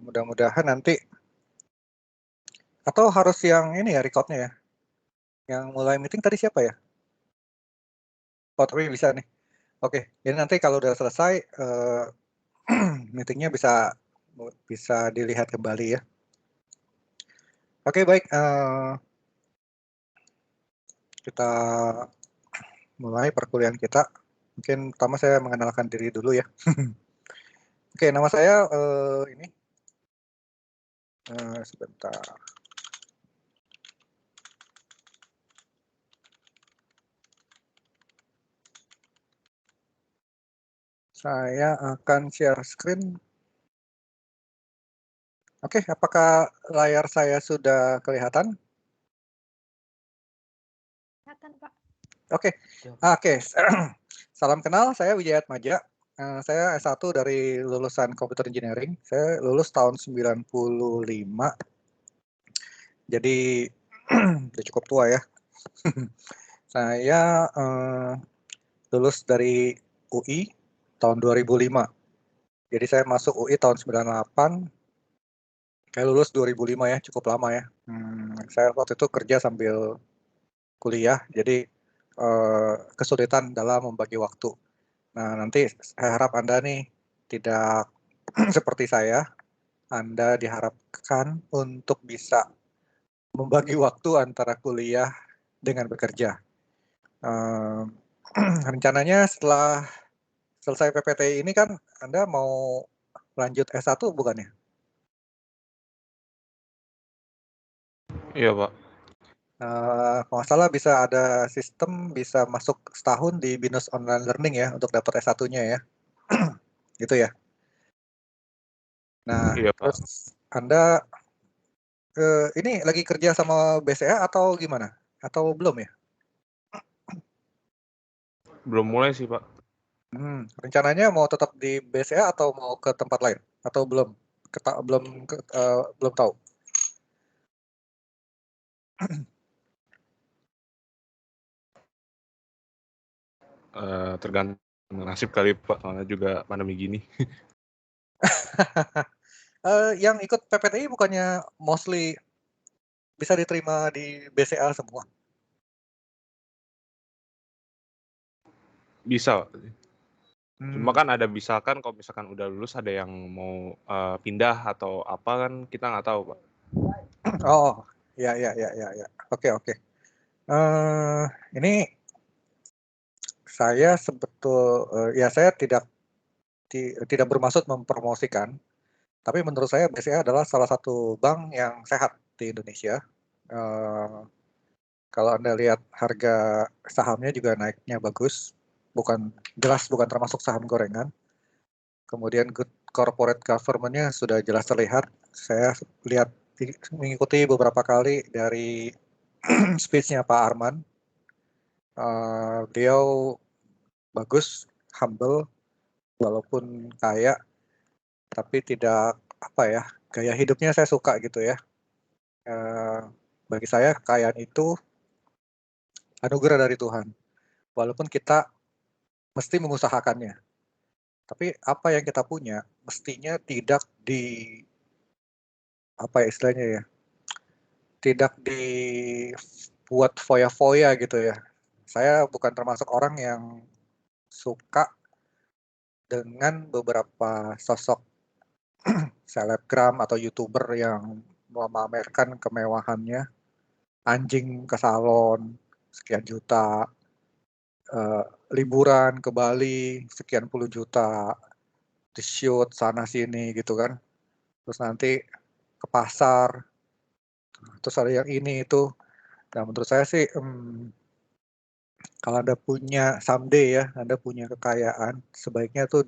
mudah-mudahan nanti, atau harus yang ini ya recordnya ya. Yang mulai meeting tadi siapa ya? Oh, tapi bisa nih. Oke, jadi nanti kalau udah selesai meetingnya bisa dilihat kembali ya. Oke, baik. Kita mulai perkuliahan kita. Mungkin pertama saya mengenalkan diri dulu ya. Oke, nama saya ini sebentar. Saya akan share screen. Oke, apakah layar saya sudah kelihatan? Kelihatan, Pak. Oke, oke. Salam kenal, saya Wijayatmadja. Saya S1 dari lulusan Computer Engineering. Saya lulus tahun 95. Jadi udah cukup tua ya. Saya lulus dari UI tahun 2005. Jadi saya masuk UI tahun 98. Saya lulus 2005 ya, cukup lama ya. Saya waktu itu kerja sambil kuliah, jadi kesulitan dalam membagi waktu. Nah, nanti saya harap Anda nih tidak seperti saya. Anda diharapkan untuk bisa membagi waktu antara kuliah dengan bekerja. Rencananya setelah selesai PPTI ini kan Anda mau lanjut S1 bukan ya? Iya, Pak. Kalau nggak salah bisa ada sistem bisa masuk setahun di BINUS Online Learning ya untuk dapat S1-nya ya. Gitu ya. Nah, Iya, Pak. terus Anda ini lagi kerja sama BCA atau gimana? Atau belum ya? Belum mulai sih, Pak. Rencananya mau tetap di BCA atau mau ke tempat lain? Atau belum? Belum tahu. Tergantung nasib kali, Pak. Soalnya juga pandemi gini. Yang ikut PPTI bukannya mostly bisa diterima di BCA semua? Bisa, Pak. Cuma kan ada misalkan kalau misalkan udah lulus ada yang mau pindah atau apa kan kita nggak tahu, Pak. Oh, ya. Oke. Ini saya saya tidak bermaksud mempromosikan, tapi menurut saya BCA adalah salah satu bank yang sehat di Indonesia. Kalau Anda lihat harga sahamnya juga naiknya bagus, jelas bukan termasuk saham gorengan. Kemudian good corporate government-nya sudah jelas terlihat. Saya lihat mengikuti beberapa kali dari speech-nya Pak Arman. Beliau bagus, humble, walaupun kaya, tapi tidak gaya hidupnya saya suka gitu ya. Bagi saya kekayaan itu anugerah dari Tuhan, walaupun kita mesti mengusahakannya. Tapi apa yang kita punya mestinya tidak istilahnya ya, tidak dibuat foya-foya gitu ya. Saya bukan termasuk orang yang suka dengan beberapa sosok selebgram atau YouTuber yang memamerkan kemewahannya, anjing ke salon sekian juta, liburan ke Bali sekian puluh juta, di shoot sana sini gitu kan. Terus nanti ke pasar, terus ada yang ini itu. Nah, menurut saya sih kalau Anda punya someday ya, Anda punya kekayaan, sebaiknya tuh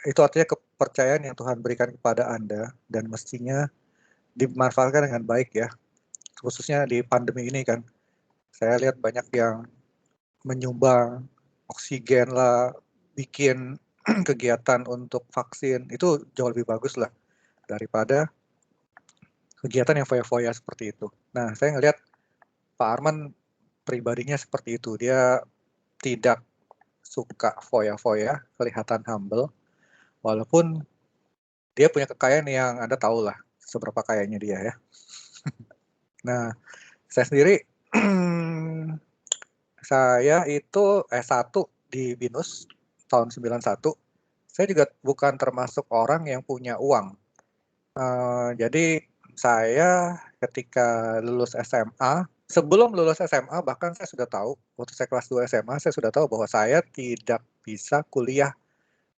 itu artinya kepercayaan yang Tuhan berikan kepada Anda dan mestinya dimanfaatkan dengan baik ya. Khususnya di pandemi ini kan. Saya lihat banyak yang menyumbang oksigen lah, bikin kegiatan untuk vaksin, itu jauh lebih bagus lah daripada kegiatan yang foya-foya seperti itu. Nah, saya ngelihat Pak Arman pribadinya seperti itu. Dia tidak suka foya-foya, kelihatan humble, walaupun dia punya kekayaan yang Anda tahu lah seberapa kayanya dia ya. Nah, saya sendiri saya itu S1 di BINUS tahun 91. Saya juga bukan termasuk orang yang punya uang. Jadi saya ketika lulus SMA, sebelum lulus SMA bahkan saya sudah tahu, waktu saya kelas 2 SMA, saya sudah tahu bahwa saya tidak bisa kuliah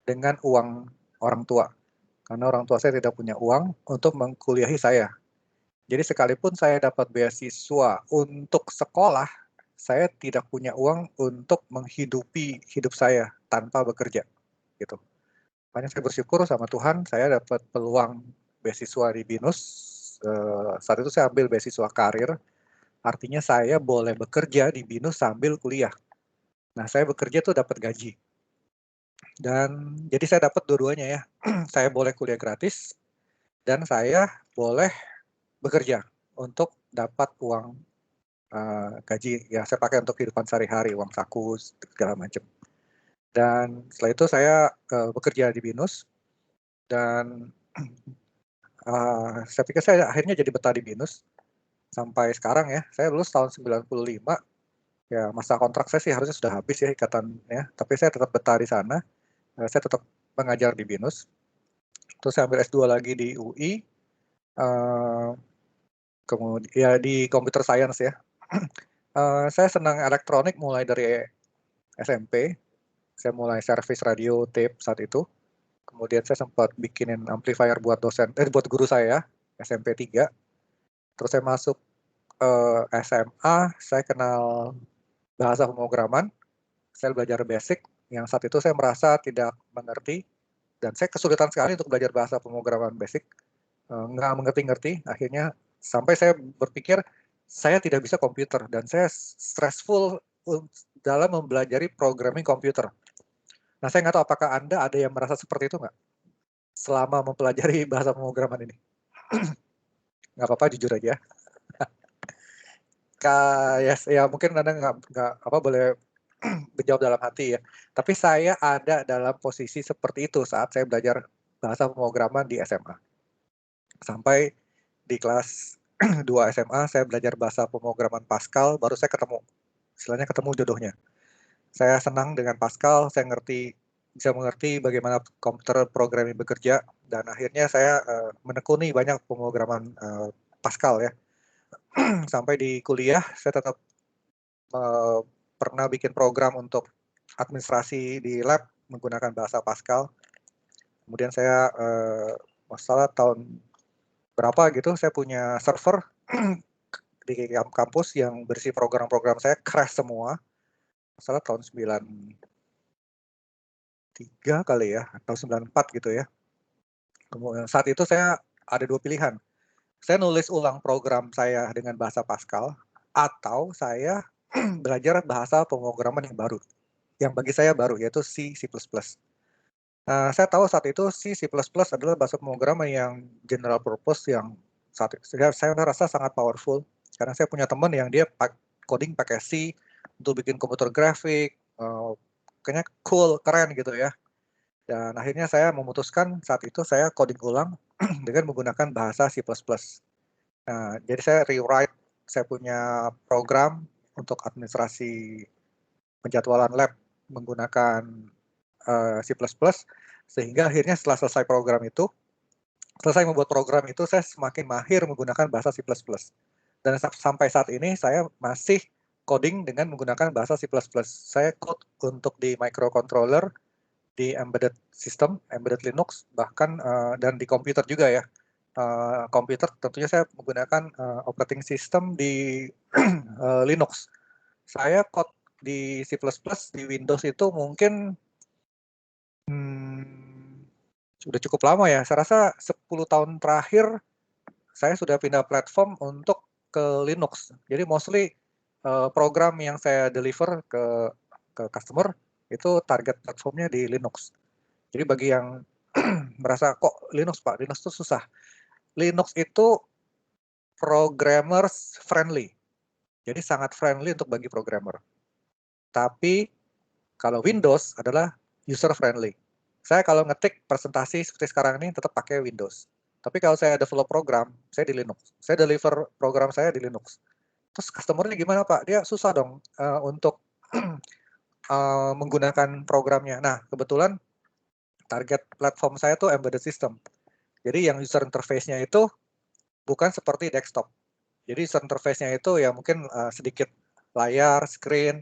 dengan uang orang tua. Karena orang tua saya tidak punya uang untuk mengkuliahi saya. Jadi sekalipun saya dapat beasiswa untuk sekolah, saya tidak punya uang untuk menghidupi hidup saya tanpa bekerja, gitu. Makanya saya bersyukur sama Tuhan, saya dapat peluang beasiswa di BINUS. Saat itu saya ambil beasiswa karir, artinya saya boleh bekerja di BINUS sambil kuliah. Nah, saya bekerja tuh dapat gaji. Dan jadi saya dapat dua-duanya ya. Saya boleh kuliah gratis, dan saya boleh bekerja untuk dapat uang gaji yang saya pakai untuk kehidupan sehari-hari, uang saku, segala macam. Dan setelah itu saya bekerja di BINUS, dan saya pikir saya akhirnya jadi betah di BINUS sampai sekarang ya. Saya lulus tahun 95, ya masa kontrak saya sih harusnya sudah habis ya ikatannya, tapi saya tetap betah di sana. Saya tetap mengajar di BINUS. Terus saya ambil S2 lagi di UI, kemudian ya di computer science ya. Saya senang elektronik mulai dari SMP. Saya mulai servis radio tape saat itu. Kemudian saya sempat bikinin amplifier buat buat guru saya SMP 3. Terus saya masuk SMA, saya kenal bahasa pemrograman. Saya belajar basic yang saat itu saya merasa tidak mengerti, dan saya kesulitan sekali untuk belajar bahasa pemrograman basic. Nggak mengerti-ngerti. Akhirnya sampai saya berpikir saya tidak bisa komputer, dan saya stressful dalam mempelajari programming komputer. Nah, saya nggak tahu apakah Anda ada yang merasa seperti itu nggak selama mempelajari bahasa pemrograman ini? Nggak apa-apa, jujur aja. Ya mungkin Anda nggak boleh menjawab dalam hati ya. Tapi saya ada dalam posisi seperti itu saat saya belajar bahasa pemrograman di SMA. Sampai di kelas 2 SMA saya belajar bahasa pemrograman Pascal, baru saya istilahnya ketemu jodohnya. Saya senang dengan Pascal, saya bisa mengerti bagaimana komputer programming bekerja, dan akhirnya saya menekuni banyak pemrograman Pascal ya. Sampai di kuliah saya tetap pernah bikin program untuk administrasi di lab menggunakan bahasa Pascal. Kemudian saya masalah tahun berapa gitu, saya punya server di kampus yang berisi program-program saya crash semua. Masalah tahun 93 kali ya, atau 94 gitu ya. Kemudian saat itu saya ada dua pilihan. Saya nulis ulang program saya dengan bahasa Pascal, atau saya belajar bahasa pemrograman yang baru, yang bagi saya baru, yaitu C++. Saya tahu saat itu C++ adalah bahasa pemrograman yang general purpose, yang saat itu saya rasa sangat powerful, karena saya punya teman yang dia coding pakai C untuk bikin komputer grafik, kayaknya cool, keren gitu ya. Dan akhirnya saya memutuskan saat itu saya coding ulang dengan menggunakan bahasa C++. Jadi saya rewrite, saya punya program untuk administrasi penjadwalan lab menggunakan C++, sehingga akhirnya setelah selesai membuat program itu, saya semakin mahir menggunakan bahasa C++. Dan sampai saat ini saya masih coding dengan menggunakan bahasa C++. Saya code untuk di microcontroller, di embedded system, embedded Linux, bahkan dan di komputer juga ya. Komputer tentunya saya menggunakan operating system di Linux. Saya code di C++, di Windows itu mungkin sudah cukup lama ya. Saya rasa 10 tahun terakhir saya sudah pindah platform untuk ke Linux. Jadi mostly program yang saya deliver ke customer itu target platformnya di Linux. Jadi bagi yang merasa kok Linux Pak, Linux itu susah. Linux itu programmers friendly. Jadi sangat friendly untuk bagi programmer. Tapi kalau Windows adalah user friendly. Saya kalau ngetik presentasi seperti sekarang ini tetap pakai Windows. Tapi kalau saya develop program, saya di Linux. Saya deliver program saya di Linux. Terus customer-nya gimana Pak? Dia susah dong untuk menggunakan programnya. Nah, kebetulan target platform saya tuh embedded system. Jadi yang user interface-nya itu bukan seperti desktop. Jadi user interface-nya itu ya mungkin sedikit layar, screen,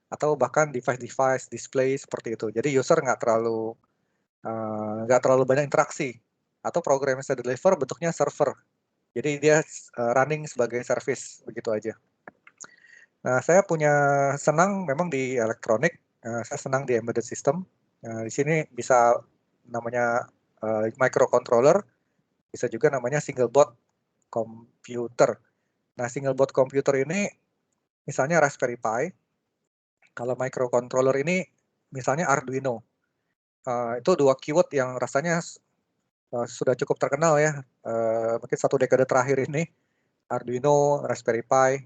atau bahkan device-device, display seperti itu. Jadi user nggak terlalu banyak interaksi. Atau program yang saya deliver bentuknya server. Jadi dia running sebagai service, begitu aja. Nah, saya punya senang memang di elektronik, saya senang di embedded system. Di sini bisa namanya microcontroller, bisa juga namanya single board computer. Nah, single board computer ini misalnya Raspberry Pi. Kalau microcontroller ini misalnya Arduino. Itu dua keyword yang rasanya sudah cukup terkenal ya. Mungkin 1 dekade terakhir ini, Arduino, Raspberry Pi.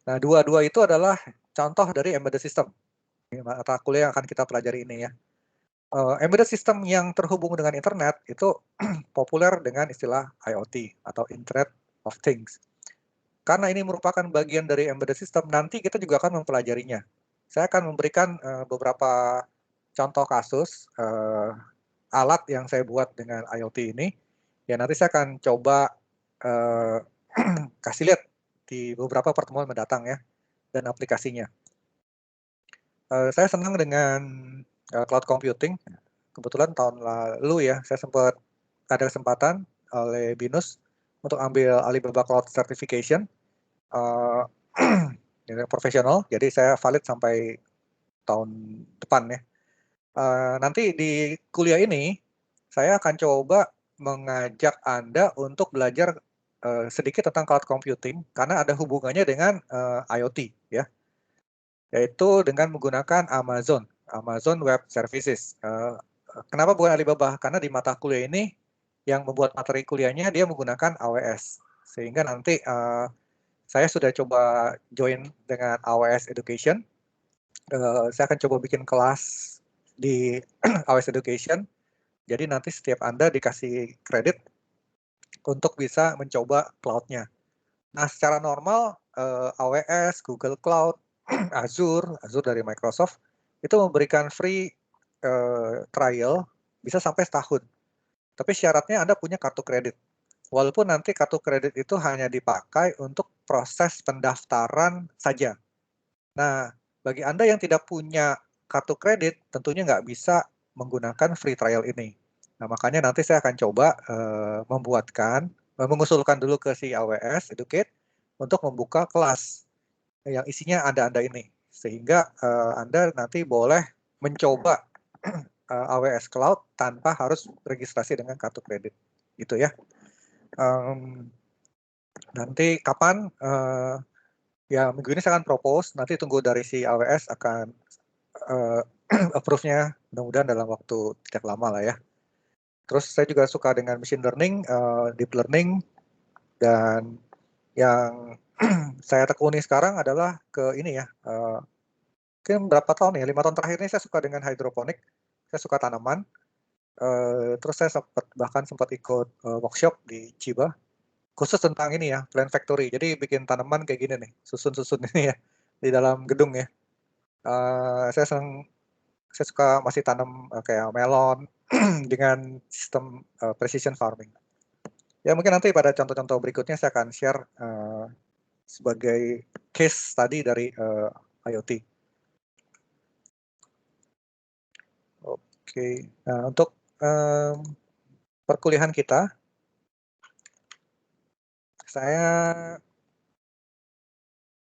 Nah, dua-dua itu adalah contoh dari embedded system. Mata kuliah yang akan kita pelajari ini ya. Embedded system yang terhubung dengan internet itu populer dengan istilah IoT atau Internet of Things. Karena ini merupakan bagian dari embedded system, nanti kita juga akan mempelajarinya. Saya akan memberikan beberapa contoh kasus alat yang saya buat dengan IoT ini. Ya nanti saya akan coba kasih lihat di beberapa pertemuan mendatang ya, dan aplikasinya. Saya senang dengan cloud computing. Kebetulan tahun lalu ya, saya sempat ada kesempatan oleh BINUS untuk ambil Alibaba Cloud Certification profesional. Jadi saya valid sampai tahun depan ya. Nanti di kuliah ini saya akan coba mengajak Anda untuk belajar sedikit tentang cloud computing karena ada hubungannya dengan IoT ya, yaitu dengan menggunakan Amazon Web Services. Kenapa bukan Alibaba? Karena di mata kuliah ini yang membuat materi kuliahnya dia menggunakan AWS, sehingga nanti saya sudah coba join dengan AWS Education. Saya akan coba bikin kelas di AWS Education. Jadi nanti setiap Anda dikasih kredit untuk bisa mencoba cloud-nya. Nah, secara normal AWS, Google Cloud, Azure dari Microsoft itu memberikan free trial bisa sampai setahun. Tapi syaratnya Anda punya kartu kredit. Walaupun nanti kartu kredit itu hanya dipakai untuk proses pendaftaran saja. Nah, bagi Anda yang tidak punya kartu kredit, tentunya nggak bisa menggunakan free trial ini. Nah, makanya nanti saya akan coba mengusulkan dulu ke si AWS Educate untuk membuka kelas yang isinya Anda ini. Sehingga Anda nanti boleh mencoba AWS Cloud tanpa harus registrasi dengan kartu kredit. Gitu ya. Nanti kapan? Ya, minggu ini saya akan propose, nanti tunggu dari si AWS akan approve-nya, mudah-mudahan dalam waktu tidak lama lah ya. Terus saya juga suka dengan machine learning, deep learning, dan yang saya tekuni sekarang adalah ke ini ya, mungkin berapa tahun ya, 5 tahun terakhir ini saya suka dengan hidroponik, saya suka tanaman, terus saya bahkan sempat ikut workshop di Chiba, khusus tentang ini ya, plant factory, jadi bikin tanaman kayak gini nih, susun-susun ini ya, di dalam gedung ya. Saya suka masih tanam kayak melon dengan sistem precision farming. Ya mungkin nanti pada contoh-contoh berikutnya saya akan share sebagai case tadi dari IoT. Oke, nah untuk perkuliahan kita, saya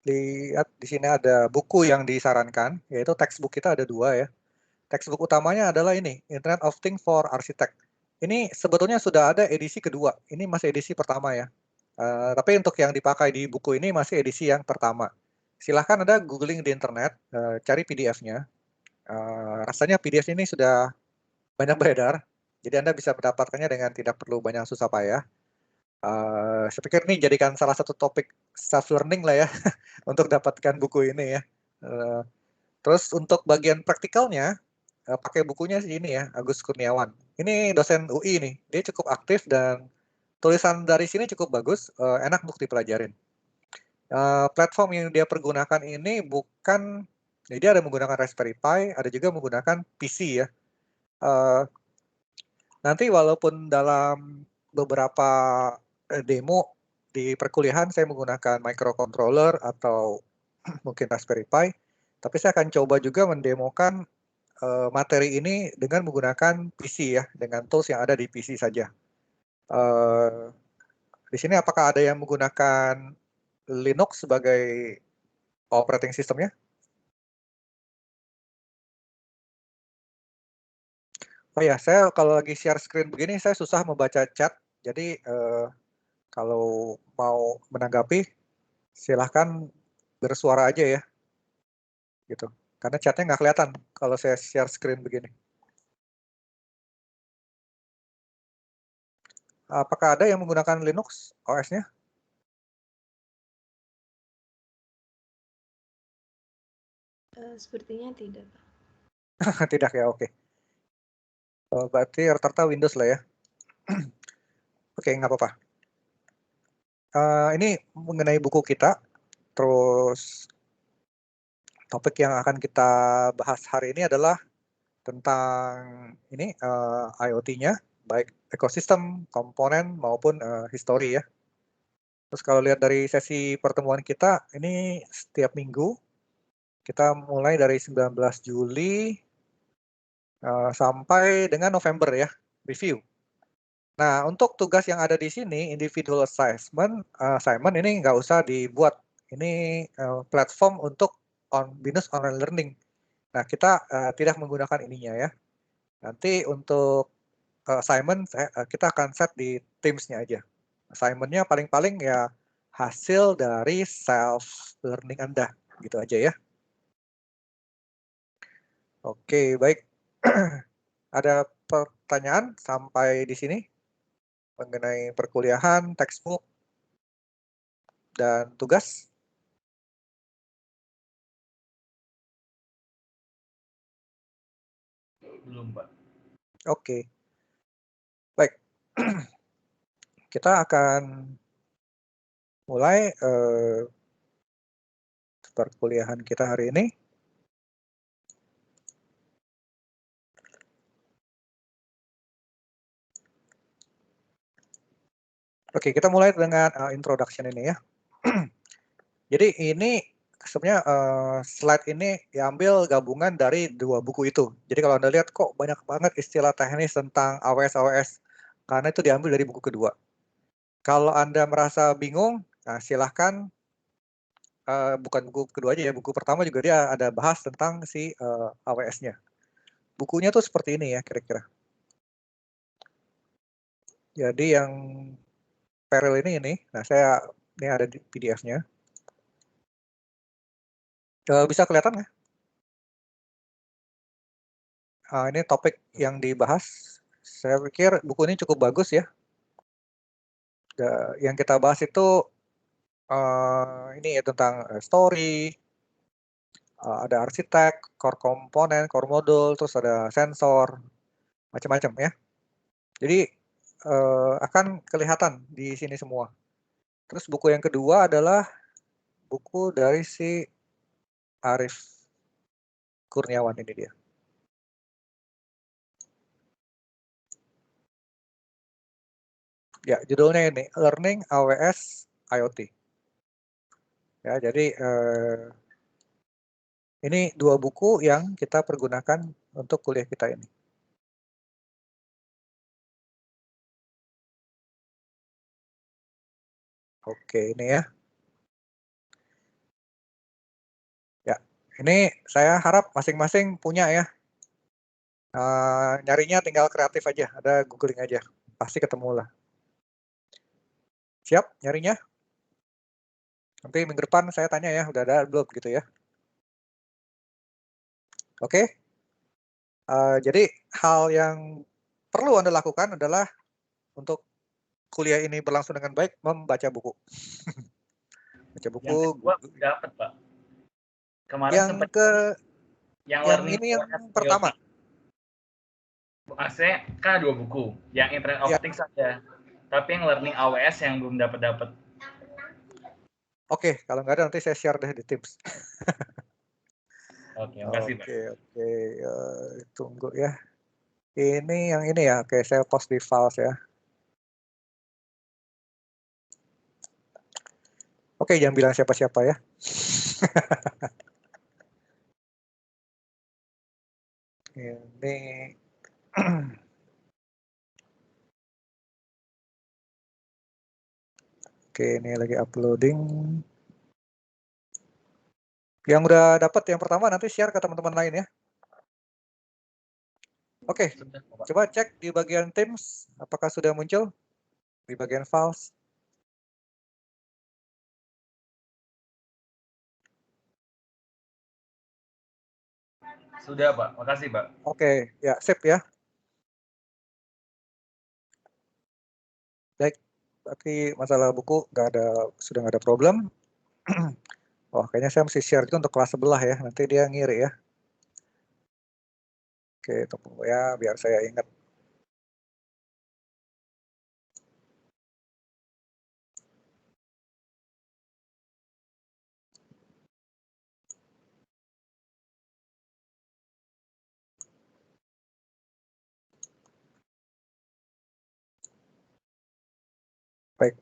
lihat di sini ada buku yang disarankan, yaitu textbook kita ada 2 ya. Textbook utamanya adalah ini, Internet of Things for Architect. Ini sebetulnya sudah ada edisi kedua, ini masih edisi pertama ya. Tapi untuk yang dipakai di buku ini masih edisi yang pertama. Silahkan Anda googling di internet, cari PDF-nya. Rasanya PDF ini sudah banyak beredar, jadi Anda bisa mendapatkannya dengan tidak perlu banyak susah payah. Saya pikir ini jadikan salah satu topik self-learning lah ya, untuk dapatkan buku ini ya. Terus untuk bagian praktikalnya, pakai bukunya sih ini ya, Agus Kurniawan. Ini dosen UI nih, dia cukup aktif dan tulisan dari sini cukup bagus, enak untuk dipelajarin. Platform yang dia pergunakan ini bukan, jadi dia ada menggunakan Raspberry Pi, ada juga menggunakan PC ya. Nanti walaupun dalam beberapa demo di perkuliahan saya menggunakan microcontroller atau mungkin Raspberry Pi, tapi saya akan coba juga mendemokan materi ini dengan menggunakan PC ya, dengan tools yang ada di PC saja. Di sini apakah ada yang menggunakan Linux sebagai operating systemnya? Oh ya, saya kalau lagi share screen begini, saya susah membaca chat. Jadi kalau mau menanggapi, silahkan bersuara aja ya, gitu. Karena chatnya nggak kelihatan kalau saya share screen begini. Apakah ada yang menggunakan Linux OS-nya? Sepertinya tidak, Pak. Tidak ya, oke. Berarti rata-rata Windows lah ya. Oke, nggak apa-apa. Ini mengenai buku kita, terus topik yang akan kita bahas hari ini adalah tentang ini IoT-nya, baik ekosistem, komponen maupun histori ya. Terus kalau lihat dari sesi pertemuan kita, ini setiap minggu kita mulai dari 19 Juli sampai dengan November ya, review. Nah, untuk tugas yang ada di sini, individual assignment ini nggak usah dibuat. Ini platform untuk BINUS online learning. Nah, kita tidak menggunakan ininya ya. Nanti untuk assignment kita akan set di Teams-nya aja. Assignment-nya paling-paling ya hasil dari self learning Anda, gitu aja ya. Oke, baik. Ada pertanyaan sampai di sini mengenai perkuliahan, textbook, dan tugas? Belum, Pak. Oke. Baik. Kita akan mulai perkuliahan kita hari ini. Oke, kita mulai dengan introduction ini ya. Jadi ini sebenarnya slide ini diambil gabungan dari dua buku itu. Jadi kalau Anda lihat kok banyak banget istilah teknis tentang AWS, karena itu diambil dari buku kedua. Kalau Anda merasa bingung, nah silahkan, bukan buku kedua aja ya, buku pertama juga dia ada bahas tentang si AWS-nya. Bukunya tuh seperti ini ya kira-kira. Jadi yang Peril ini, nah ini ada di PDF-nya. Bisa kelihatan nggak? Ini topik yang dibahas. Saya pikir buku ini cukup bagus ya. Yang kita bahas itu ini ya tentang story, ada arsitek, core komponen, core module, terus ada sensor, macam-macam ya. Jadi akan kelihatan di sini semua. Terus buku yang kedua adalah buku dari si Arif Kurniawan ini dia. Ya, judulnya ini Learning AWS IoT. Ya, jadi ini dua buku yang kita pergunakan untuk kuliah kita ini. Oke, ini ya. Ya, ini saya harap masing-masing punya ya. Nyarinya tinggal kreatif aja, ada googling aja, pasti ketemu lah. Siap nyarinya? Nanti minggu depan saya tanya ya, udah ada belum gitu ya. Oke. Jadi hal yang perlu Anda lakukan adalah untuk kuliah ini berlangsung dengan baik, membaca buku. Baca buku. Yang kedua dapat, Pak. Kemarin Yang sempat ini yang pertama. Maksudnya kan 2 buku, yang Internet of Things ada, tapi yang Learning AWS yang belum dapat. Oke, kalau nggak ada nanti saya share deh di Teams. Oke, makasih Pak. Oke, tunggu ya. Ini yang ini ya, oke saya post di files ya. Oke, jangan bilang siapa-siapa ya. Ini oke, ini lagi uploading. Yang udah dapat yang pertama nanti share ke teman-teman lain ya. Oke, coba cek di bagian Teams apakah sudah muncul di bagian files. Sudah Pak, makasih Pak. Oke, ya sip ya. Baik, berarti masalah buku sudah nggak ada problem. Oh, kayaknya saya mesti share itu untuk kelas sebelah ya. Nanti dia ngiri ya. Oke, tunggu ya biar saya ingat. Baik.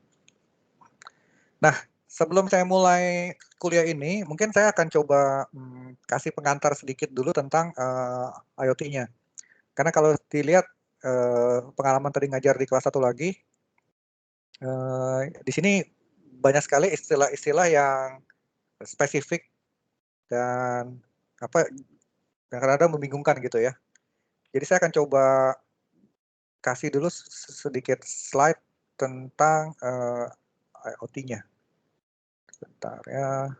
Nah, sebelum saya mulai kuliah ini, mungkin saya akan coba kasih pengantar sedikit dulu tentang IoT-nya. Karena kalau dilihat pengalaman tadi ngajar di kelas 1 lagi, di sini banyak sekali istilah-istilah yang spesifik dan kadang-kadang membingungkan gitu ya. Jadi saya akan coba kasih dulu sedikit slide tentang IoT-nya. Bentar ya.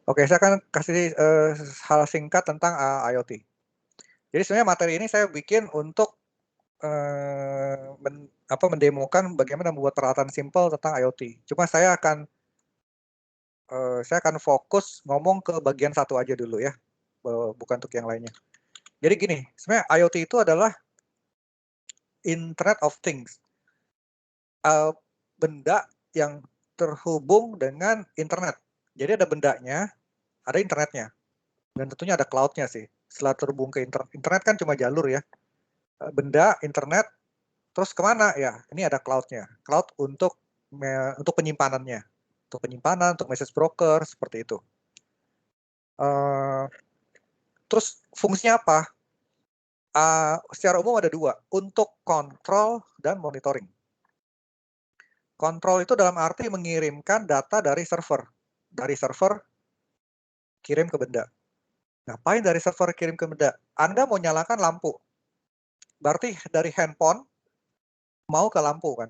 Oke, saya akan kasih hal singkat tentang IoT. Jadi sebenarnya materi ini saya bikin untuk mendemokan bagaimana membuat peralatan simpel tentang IoT. Cuma saya akan fokus ngomong ke bagian satu aja dulu ya, bukan untuk yang lainnya. Jadi gini, sebenarnya IoT itu adalah Internet of Things, benda yang terhubung dengan internet. Jadi ada bendanya, ada internetnya, dan tentunya ada cloud-nya sih. Setelah terhubung ke internet kan cuma jalur ya, benda, internet, terus kemana ya? Ini ada cloud-nya, cloud untuk penyimpanannya, untuk message broker seperti itu. Terus fungsinya apa? Secara umum ada 2, untuk kontrol dan monitoring. Kontrol itu dalam arti mengirimkan data dari server. Dari server kirim ke benda. Ngapain dari server kirim ke benda? Anda mau nyalakan lampu. Berarti dari handphone mau ke lampu kan?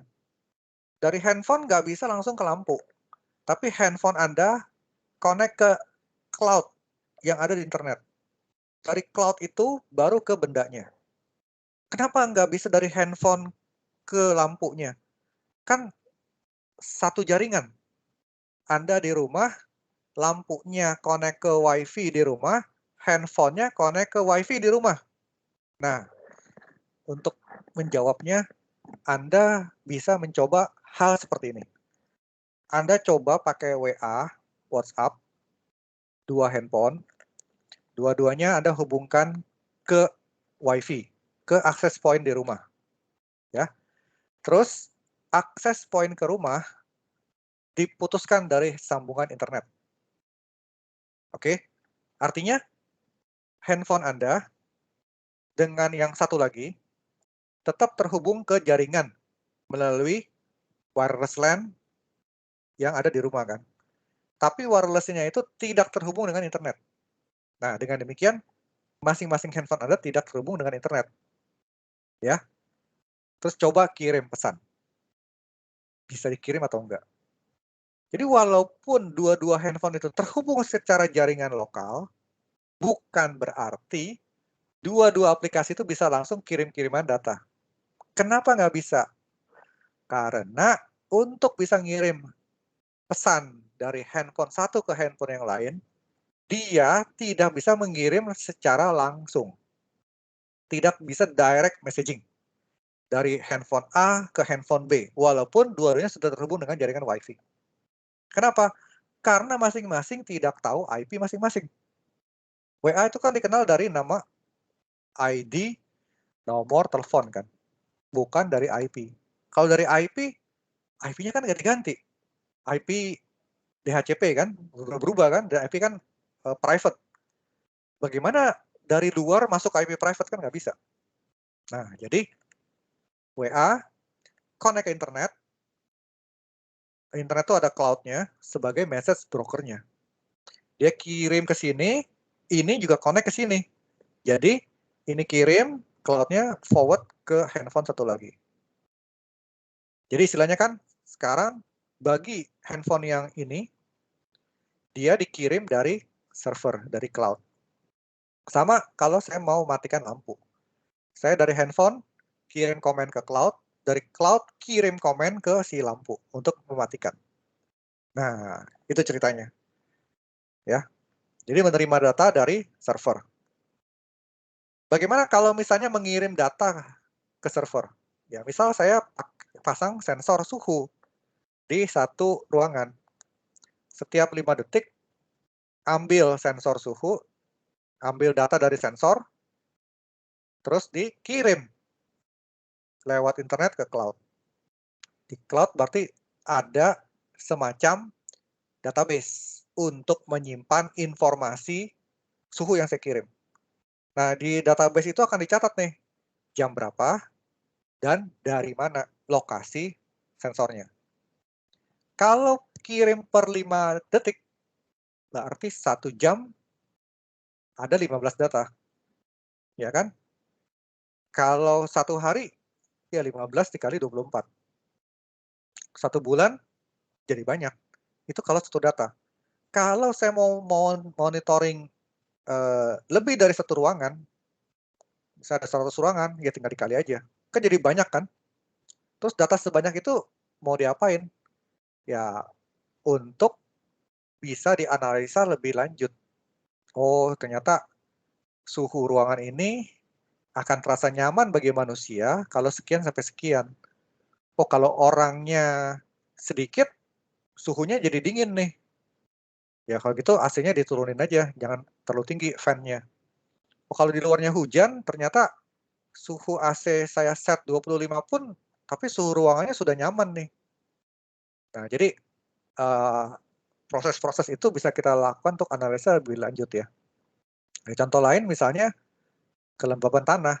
Dari handphone nggak bisa langsung ke lampu. Tapi handphone Anda connect ke cloud yang ada di internet. Dari cloud itu baru ke bendanya. Kenapa nggak bisa dari handphone ke lampunya? Kan satu jaringan. Anda di rumah, lampunya connect ke WiFi di rumah, handphonenya connect ke WiFi di rumah. Nah, untuk menjawabnya, Anda bisa mencoba hal seperti ini. Anda coba pakai WA, WhatsApp, 2 handphone, dua-duanya Anda hubungkan ke WiFi, ke akses point di rumah. Ya. Terus, akses point ke rumah diputuskan dari sambungan internet. Oke, artinya handphone Anda dengan yang satu lagi tetap terhubung ke jaringan melalui wireless LAN yang ada di rumah kan. Tapi wireless-nya itu tidak terhubung dengan internet. Nah, dengan demikian masing-masing handphone Anda tidak terhubung dengan internet. Ya. Terus coba kirim pesan. Bisa dikirim atau enggak? Jadi walaupun dua-dua handphone itu terhubung secara jaringan lokal, bukan berarti dua-dua aplikasi itu bisa langsung kirim-kiriman data. Kenapa nggak bisa? Karena untuk bisa ngirim pesan dari handphone satu ke handphone yang lain, dia tidak bisa mengirim secara langsung. Tidak bisa direct messaging dari handphone A ke handphone B, walaupun dua-duanya sudah terhubung dengan jaringan Wi-Fi. Kenapa? Karena masing-masing tidak tahu IP masing-masing. WA itu kan dikenal dari nama ID, nomor telepon kan, bukan dari IP. Kalau dari IP, IP-nya kan ganti-ganti. IP DHCP kan, berubah kan, dan IP kan private. Bagaimana dari luar masuk ke IP private kan nggak bisa. Nah, jadi WA connect ke internet. Internet itu ada cloud-nya sebagai message broker-nya. Dia kirim ke sini, ini juga connect ke sini. Jadi ini kirim, cloud-nya forward ke handphone satu lagi. Jadi istilahnya kan sekarang bagi handphone yang ini, dia dikirim dari server, dari cloud. Sama kalau saya mau matikan lampu. Saya dari handphone kirim komen ke cloud, dari cloud kirim komen ke si lampu untuk mematikan. Nah, itu ceritanya. Ya. Jadi menerima data dari server. Bagaimana kalau misalnya mengirim data ke server? Ya, misal saya pasang sensor suhu di satu ruangan. Setiap 5 detik ambil sensor suhu, ambil data dari sensor, terus dikirim lewat internet ke cloud. Di cloud berarti ada semacam database untuk menyimpan informasi suhu yang saya kirim. Nah, di database itu akan dicatat nih, jam berapa dan dari mana lokasi sensornya. Kalau kirim per 5 detik, berarti 1 jam ada 15 data. Ya kan? Kalau 1 hari, ya 15 dikali 24. 1 bulan, jadi banyak. Itu kalau 1 data. Kalau saya mau monitoring lebih dari 1 ruangan, misalnya ada 100 ruangan, ya tinggal dikali aja. Kan jadi banyak kan? Terus data sebanyak itu mau diapain? Ya, untuk bisa dianalisa lebih lanjut. Oh, ternyata suhu ruangan ini akan terasa nyaman bagi manusia kalau sekian sampai sekian. Oh, kalau orangnya sedikit, suhunya jadi dingin nih. Ya kalau gitu AC-nya diturunin aja, jangan terlalu tinggi fan-nya. Oh, kalau di luarnya hujan, ternyata suhu AC saya set 25 pun, tapi suhu ruangannya sudah nyaman nih. Nah, jadi proses-proses itu bisa kita lakukan untuk analisa lebih lanjut ya. Nah, contoh lain misalnya kelembaban tanah.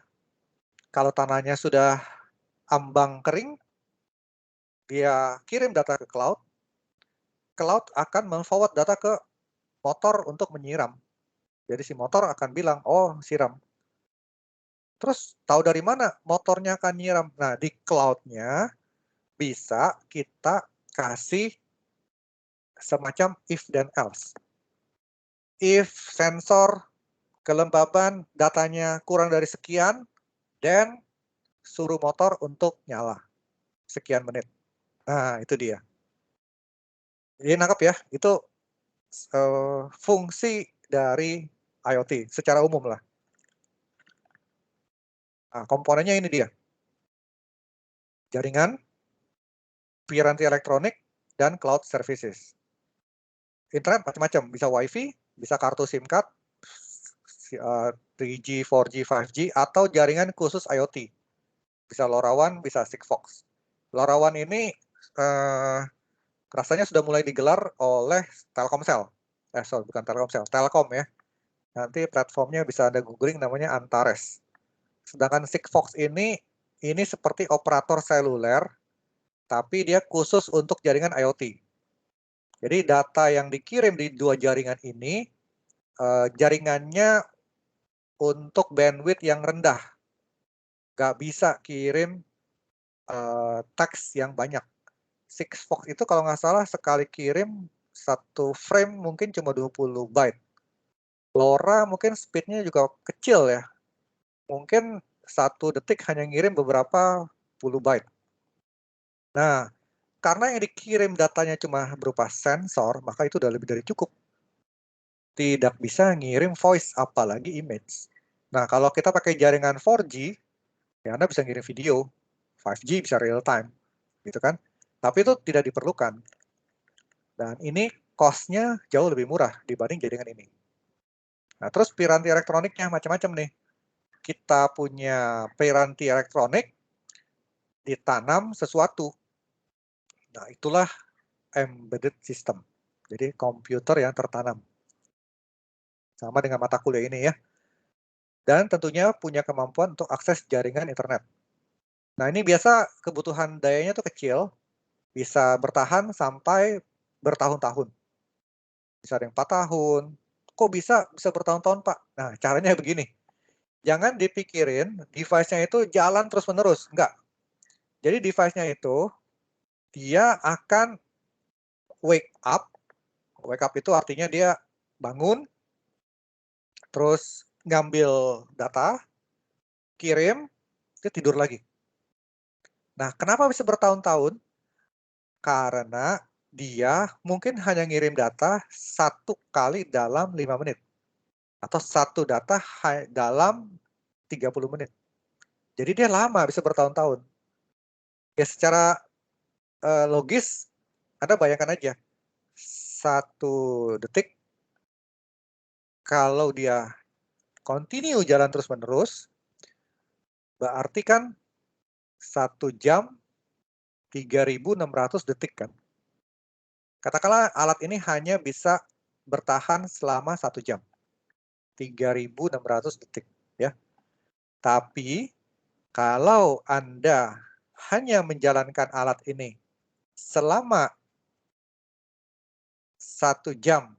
Kalau tanahnya sudah ambang kering, dia kirim data ke cloud akan men-forward data ke motor untuk menyiram. Jadi si motor akan bilang, oh siram. Terus tahu dari mana motornya akan nyiram? Nah, di cloud-nya bisa kita kasih semacam if dan else. If sensor kelembaban datanya kurang dari sekian, dan suruh motor untuk nyala sekian menit. Nah, itu dia. Jadi nangkep ya, itu fungsi dari IoT secara umum lah. Nah, komponennya ini dia. Jaringan, piranti elektronik, dan cloud services. Internet macam-macam, bisa WiFi, bisa kartu SIM card, 3G, 4G, 5G, atau jaringan khusus IoT. Bisa LoRaWAN, bisa Sigfox. LoRaWAN ini rasanya sudah mulai digelar oleh Telkomsel. Bukan Telkomsel, Telkom ya. Nanti platformnya bisa Anda googling namanya Antares. Sedangkan Sigfox ini seperti operator seluler, tapi dia khusus untuk jaringan IoT. Jadi data yang dikirim di dua jaringan ini, jaringannya untuk bandwidth yang rendah. Nggak bisa kirim teks yang banyak. Sigfox itu kalau nggak salah sekali kirim satu frame mungkin cuma 20 byte. LoRa mungkin speednya juga kecil ya. mungkin 1 detik hanya ngirim beberapa puluh byte. Nah, karena yang dikirim datanya cuma berupa sensor, maka itu udah lebih dari cukup. Tidak bisa ngirim voice, apalagi image. Nah, kalau kita pakai jaringan 4G, ya Anda bisa ngirim video. 5G bisa real time, gitu kan? Tapi itu tidak diperlukan. Dan ini cost-nya jauh lebih murah dibanding jaringan ini. Nah, terus piranti elektroniknya macam-macam nih. Kita punya piranti elektronik ditanam sesuatu. Nah, itulah embedded system. Jadi komputer yang tertanam. Sama dengan mata kuliah ini ya. Dan tentunya punya kemampuan untuk akses jaringan internet. Nah, ini biasa kebutuhan dayanya tuh kecil, bisa bertahan sampai bertahun-tahun. Bisa ada yang 4 tahun. Kok bisa bertahun-tahun, Pak? Nah, caranya begini. Jangan dipikirin device-nya itu jalan terus-menerus. Enggak. Jadi device-nya itu, dia akan wake up. Wake up itu artinya dia bangun, terus ngambil data, kirim, dia tidur lagi. Nah, kenapa bisa bertahun-tahun? Karena dia mungkin hanya ngirim data 1 kali dalam 5 menit. Atau 1 data dalam 30 menit. Jadi dia lama, bisa bertahun-tahun. Ya secara logis, Anda bayangkan aja. 1 detik, kalau dia continue jalan terus-menerus, berarti kan 1 jam 3.600 detik kan. Katakanlah alat ini hanya bisa bertahan selama 1 jam. 3.600 detik ya. Tapi kalau Anda hanya menjalankan alat ini selama 1 jam,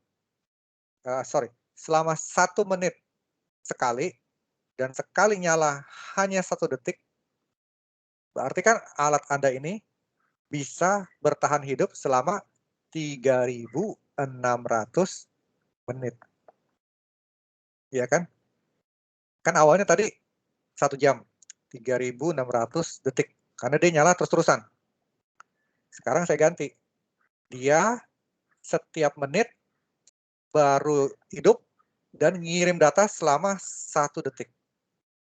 selama 1 menit sekali, dan sekali nyala hanya 1 detik, berarti kan alat Anda ini bisa bertahan hidup selama 3.600 menit. Iya kan? Kan awalnya tadi 1 jam, 3.600 detik, karena dia nyala terus-terusan. Sekarang saya ganti. Dia setiap menit baru hidup dan ngirim data selama 1 detik.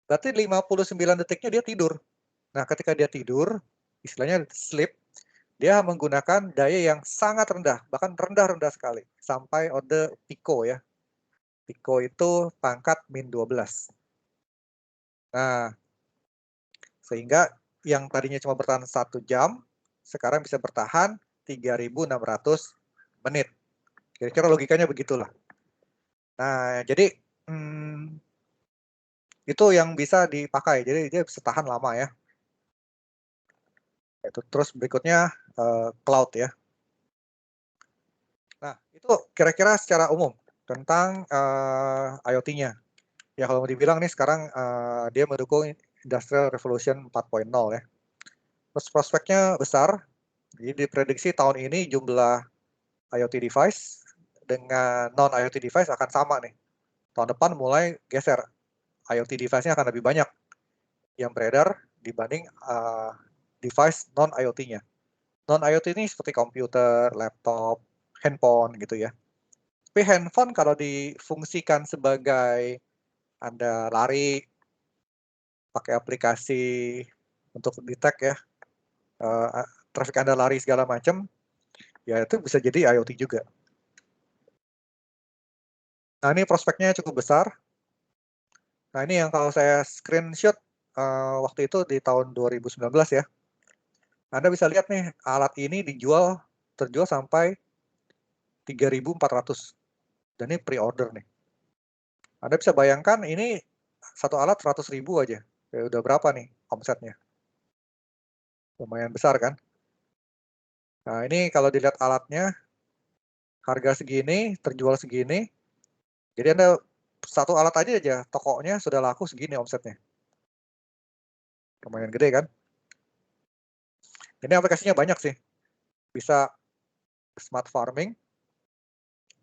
Berarti 59 detiknya dia tidur. Nah, ketika dia tidur, istilahnya sleep, dia menggunakan daya yang sangat rendah, bahkan rendah-rendah sekali, sampai orde pico ya. Pico itu pangkat -12. Nah, sehingga yang tadinya cuma bertahan 1 jam, sekarang bisa bertahan 3.600 menit. Kira-kira logikanya begitulah. Nah, jadi itu yang bisa dipakai, jadi dia bisa tahan lama ya. Terus berikutnya cloud ya. Nah, itu kira-kira secara umum tentang IoT-nya. Ya kalau mau dibilang nih sekarang dia mendukung Industrial Revolution 4.0 ya. Terus prospeknya besar, jadi diprediksi tahun ini jumlah IoT device dengan non-IoT device akan sama nih. Tahun depan mulai geser, IoT device-nya akan lebih banyak yang beredar dibanding device non-IoT-nya. Non-IoT ini seperti komputer, laptop, handphone gitu ya. Tapi handphone kalau difungsikan sebagai Anda lari, pakai aplikasi untuk detect ya, traffic Anda lari segala macam, ya itu bisa jadi IoT juga. Nah ini prospeknya cukup besar. Nah ini yang kalau saya screenshot waktu itu di tahun 2019 ya. Anda bisa lihat nih, alat ini terjual sampai 3.400. Dan ini pre-order nih. Anda bisa bayangkan ini satu alat 100.000 aja. Ya udah berapa nih omsetnya? Lumayan besar kan? Nah ini kalau dilihat alatnya, harga segini, terjual segini. Jadi Anda satu alat aja tokonya sudah laku segini omsetnya. Lumayan gede kan? Ini aplikasinya banyak sih. Bisa smart farming,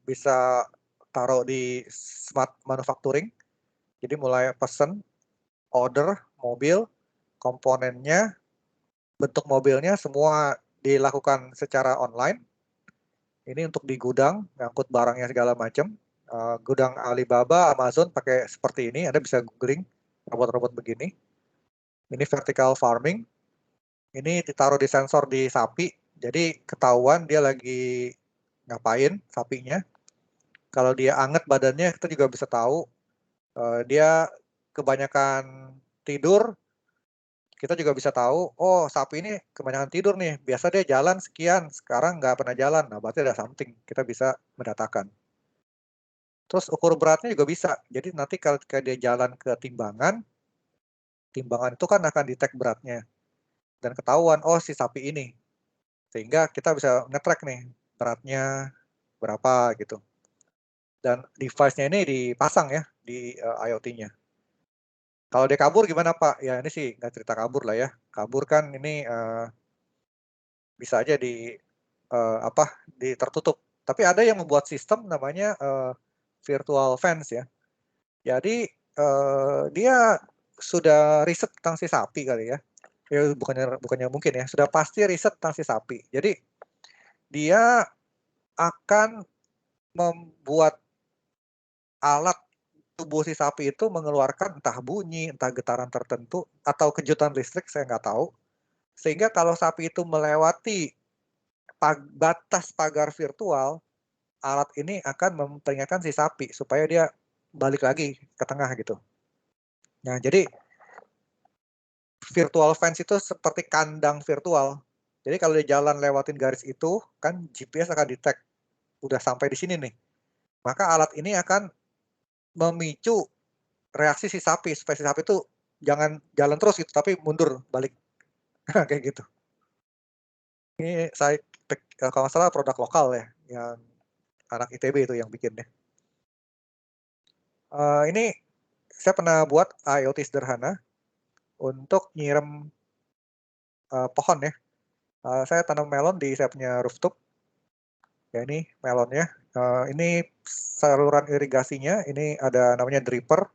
bisa taruh di smart manufacturing. Jadi mulai pesen, order mobil, komponennya, bentuk mobilnya semua dilakukan secara online. Ini untuk di gudang, ngangkut barangnya segala macam. Gudang Alibaba, Amazon pakai seperti ini. Anda bisa googling robot-robot begini. Ini vertical farming. Ini ditaruh di sensor di sapi. Jadi ketahuan dia lagi ngapain sapinya. Kalau dia anget badannya, kita juga bisa tahu. Dia kebanyakan tidur, kita juga bisa tahu, oh sapi ini kebanyakan tidur nih, biasa dia jalan sekian, sekarang nggak pernah jalan, nah berarti ada something, kita bisa mendatakan. Terus ukur beratnya juga bisa, jadi nanti kalau dia jalan ke timbangan itu kan akan detect beratnya, dan ketahuan, oh si sapi ini, sehingga kita bisa nge-track nih, beratnya berapa gitu. Dan device-nya ini dipasang ya, di IoT-nya. Kalau dia kabur gimana Pak? Ya ini sih nggak cerita kabur lah ya. Kabur kan ini bisa aja di tertutup. Tapi ada yang membuat sistem namanya virtual fence ya. Jadi dia sudah riset tentang si sapi kali ya. Ya bukannya mungkin ya. Sudah pasti riset tentang si sapi. Jadi dia akan membuat alat tubuh si sapi itu mengeluarkan entah bunyi, entah getaran tertentu, atau kejutan listrik, saya nggak tahu. Sehingga kalau sapi itu melewati batas pagar virtual, alat ini akan memperingatkan si sapi supaya dia balik lagi ke tengah gitu. Nah, jadi virtual fence itu seperti kandang virtual. Jadi kalau dia jalan lewatin garis itu, kan GPS akan detect udah sampai di sini nih. Maka alat ini akan memicu reaksi si sapi supaya si sapi itu jangan jalan terus gitu, tapi mundur balik. Kayak gitu. Ini saya kalau nggak salah produk lokal ya, yang anak ITB itu yang bikinnya. Ini saya pernah buat IoT sederhana untuk nyiram pohon ya. Saya tanam melon di saya punya rooftop. Ya ini melonnya. Ini saluran irigasinya. Ini ada namanya dripper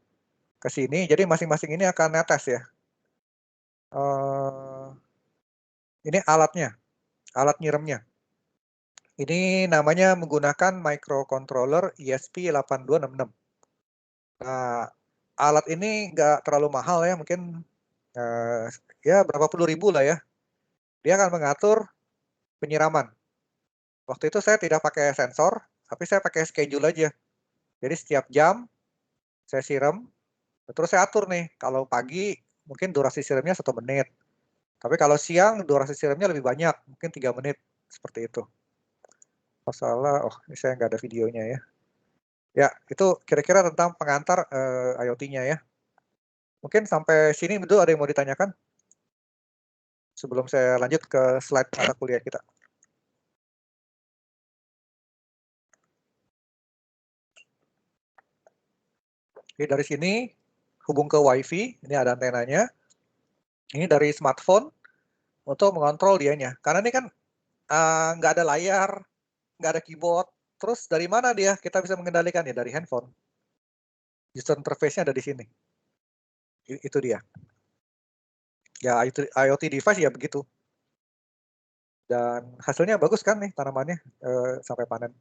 ke sini. Jadi masing-masing ini akan netes ya. Ini alatnya, alat nyiramnya. Ini namanya menggunakan microcontroller ESP8266. Nah, alat ini nggak terlalu mahal ya, mungkin ya berapa puluh ribu lah ya. Dia akan mengatur penyiraman. Waktu itu saya tidak pakai sensor, tapi saya pakai schedule aja. Jadi setiap jam saya siram, terus saya atur nih. Kalau pagi mungkin durasi siramnya 1 menit. Tapi kalau siang durasi siramnya lebih banyak, mungkin 3 menit. Seperti itu. Masalah, oh ini saya nggak ada videonya ya. Ya, itu kira-kira tentang pengantar IoT-nya ya. Mungkin sampai sini betul ada yang mau ditanyakan? Sebelum saya lanjut ke slide mata kuliah kita. Oke, dari sini hubung ke WiFi, ini ada antenanya. Ini dari smartphone untuk mengontrol dianya. Karena ini kan nggak ada layar, nggak ada keyboard. Terus dari mana dia kita bisa mengendalikan ya? Dari handphone. User interface-nya ada di sini. Itu dia. Ya IoT device ya begitu. Dan hasilnya bagus kan nih tanamannya sampai panen.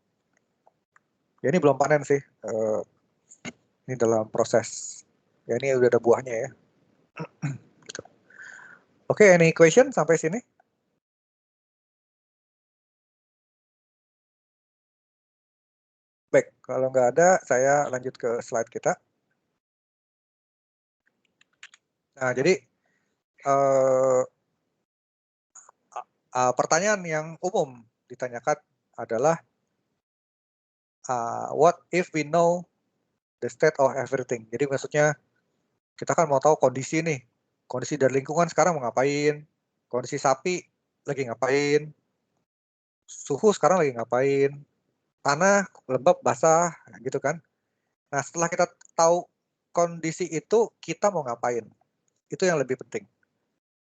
Ya ini belum panen sih. Ini dalam proses. Ya ini udah ada buahnya ya. Oke, any question sampai sini? Baik, kalau nggak ada, saya lanjut ke slide kita. Nah, jadi pertanyaan yang umum ditanyakan adalah what if we know the state of everything. Jadi maksudnya kita kan mau tahu kondisi nih, kondisi dari lingkungan sekarang mau ngapain, kondisi sapi lagi ngapain, suhu sekarang lagi ngapain, tanah lembab basah gitu kan. Nah setelah kita tahu kondisi itu kita mau ngapain, itu yang lebih penting.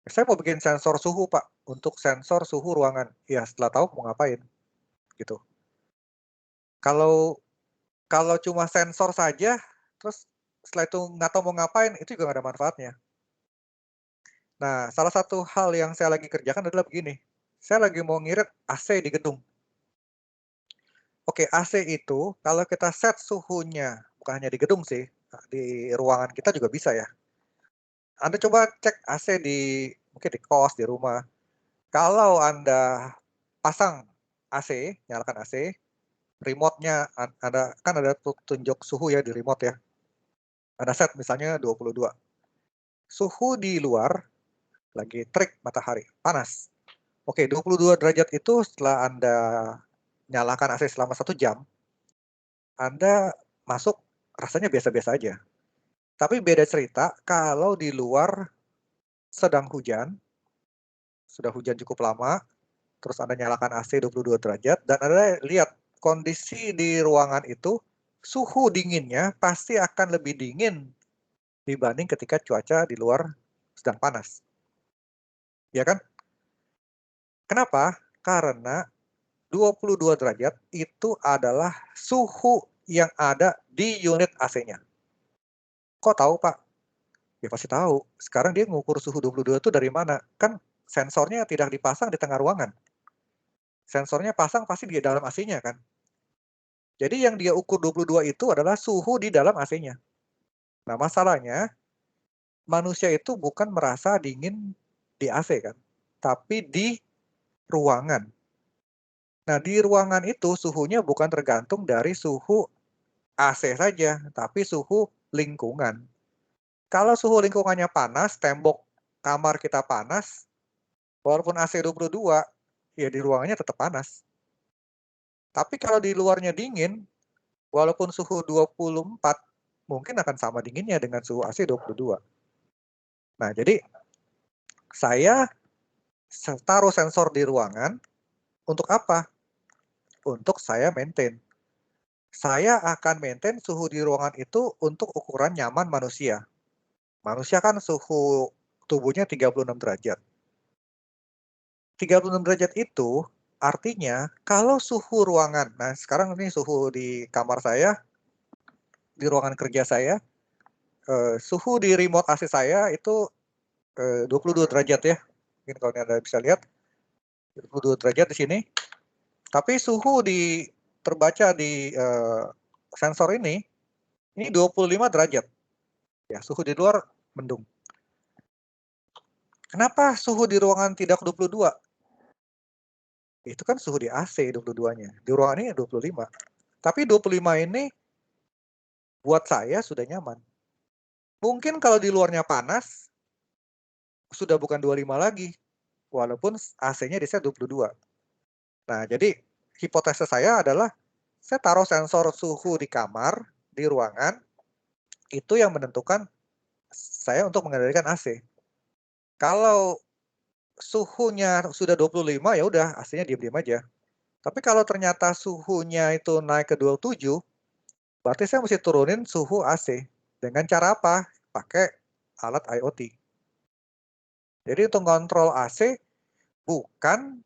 Saya mau bikin sensor suhu Pak, untuk sensor suhu ruangan. Ya setelah tahu mau ngapain gitu. Kalau cuma sensor saja, terus setelah itu nggak tahu mau ngapain, itu juga nggak ada manfaatnya. Nah, salah satu hal yang saya lagi kerjakan adalah begini, saya lagi mau ngirit AC di gedung. Oke, AC itu kalau kita set suhunya, bukan hanya di gedung sih, di ruangan kita juga bisa ya. Anda coba cek AC mungkin di kos, di rumah. Kalau Anda pasang AC, nyalakan AC, remote-nya kan ada tunjuk suhu ya di remote ya. Anda set misalnya 22. Suhu di luar lagi terik matahari, panas. Oke, 22 derajat itu setelah Anda nyalakan AC selama 1 jam, Anda masuk rasanya biasa-biasa aja. Tapi beda cerita kalau di luar sedang hujan, sudah hujan cukup lama, terus Anda nyalakan AC 22 derajat, dan Anda lihat kondisi di ruangan itu, suhu dinginnya pasti akan lebih dingin dibanding ketika cuaca di luar sedang panas. Ya kan? Kenapa? Karena 22 derajat itu adalah suhu yang ada di unit AC-nya. Kok tahu, Pak? Ya pasti tahu. Sekarang dia mengukur suhu 22 itu dari mana? Kan sensornya tidak dipasang di tengah ruangan. Sensornya pasang pasti di dalam AC-nya kan. Jadi yang dia ukur 22 itu adalah suhu di dalam AC-nya. Nah, masalahnya manusia itu bukan merasa dingin di AC kan, tapi di ruangan. Nah, di ruangan itu suhunya bukan tergantung dari suhu AC saja, tapi suhu lingkungan. Kalau suhu lingkungannya panas, tembok kamar kita panas, walaupun AC 22, ya di ruangannya tetap panas. Tapi kalau di luarnya dingin, walaupun suhu 24, mungkin akan sama dinginnya dengan suhu AC 22. Nah, jadi saya taruh sensor di ruangan untuk apa? Untuk saya maintain. Saya akan maintain suhu di ruangan itu untuk ukuran nyaman manusia. Manusia kan suhu tubuhnya 36 derajat. 36 derajat itu artinya kalau suhu ruangan, nah sekarang ini suhu di kamar saya, di ruangan kerja saya, suhu di remote AC saya itu 22 derajat ya. Mungkin kalau Anda bisa lihat, 22 derajat di sini. Tapi suhu terbaca di sensor ini 25 derajat. Ya, suhu di luar mendung. Kenapa suhu di ruangan tidak 22? Itu kan suhu di AC 22-nya. Di ruangan ini 25. Tapi 25 ini buat saya sudah nyaman. Mungkin kalau di luarnya panas, sudah bukan 25 lagi. Walaupun AC-nya di set 22. Nah, jadi hipotesa saya adalah saya taruh sensor suhu di kamar, di ruangan, itu yang menentukan saya untuk mengendalikan AC. Kalau suhunya sudah 25, ya udah AC-nya diam-diam aja. Tapi kalau ternyata suhunya itu naik ke 27, berarti saya mesti turunin suhu AC. Dengan cara apa? Pakai alat IoT. Jadi untuk kontrol AC bukan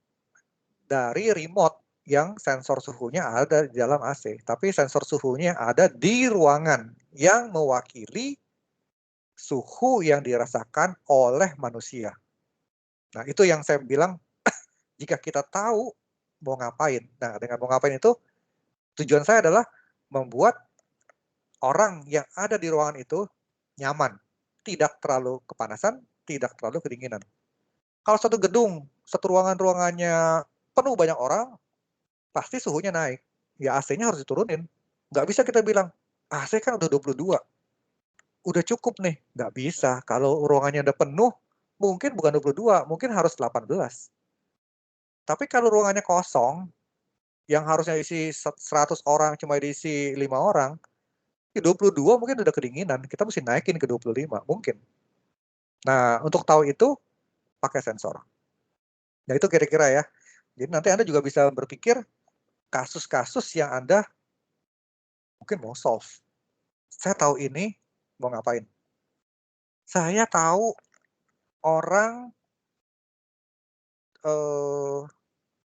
dari remote yang sensor suhunya ada di dalam AC, tapi sensor suhunya ada di ruangan yang mewakili suhu yang dirasakan oleh manusia. Nah, itu yang saya bilang, jika kita tahu mau ngapain. Nah, dengan mau ngapain itu, tujuan saya adalah membuat orang yang ada di ruangan itu nyaman. Tidak terlalu kepanasan, tidak terlalu kedinginan. Kalau satu gedung, satu ruangannya penuh banyak orang, pasti suhunya naik. Ya AC-nya harus diturunin. Nggak bisa kita bilang, AC kan udah 22. Udah cukup nih. Nggak bisa. Kalau ruangannya udah penuh, mungkin bukan 22, mungkin harus 18. Tapi kalau ruangannya kosong, yang harusnya isi 100 orang cuma diisi 5 orang, 22 mungkin udah kedinginan, kita mesti naikin ke 25, mungkin. Nah, untuk tahu itu, pakai sensor. Nah, itu kira-kira ya. Jadi nanti Anda juga bisa berpikir kasus-kasus yang Anda mungkin mau solve. Saya tahu ini, mau ngapain. Saya tahu orang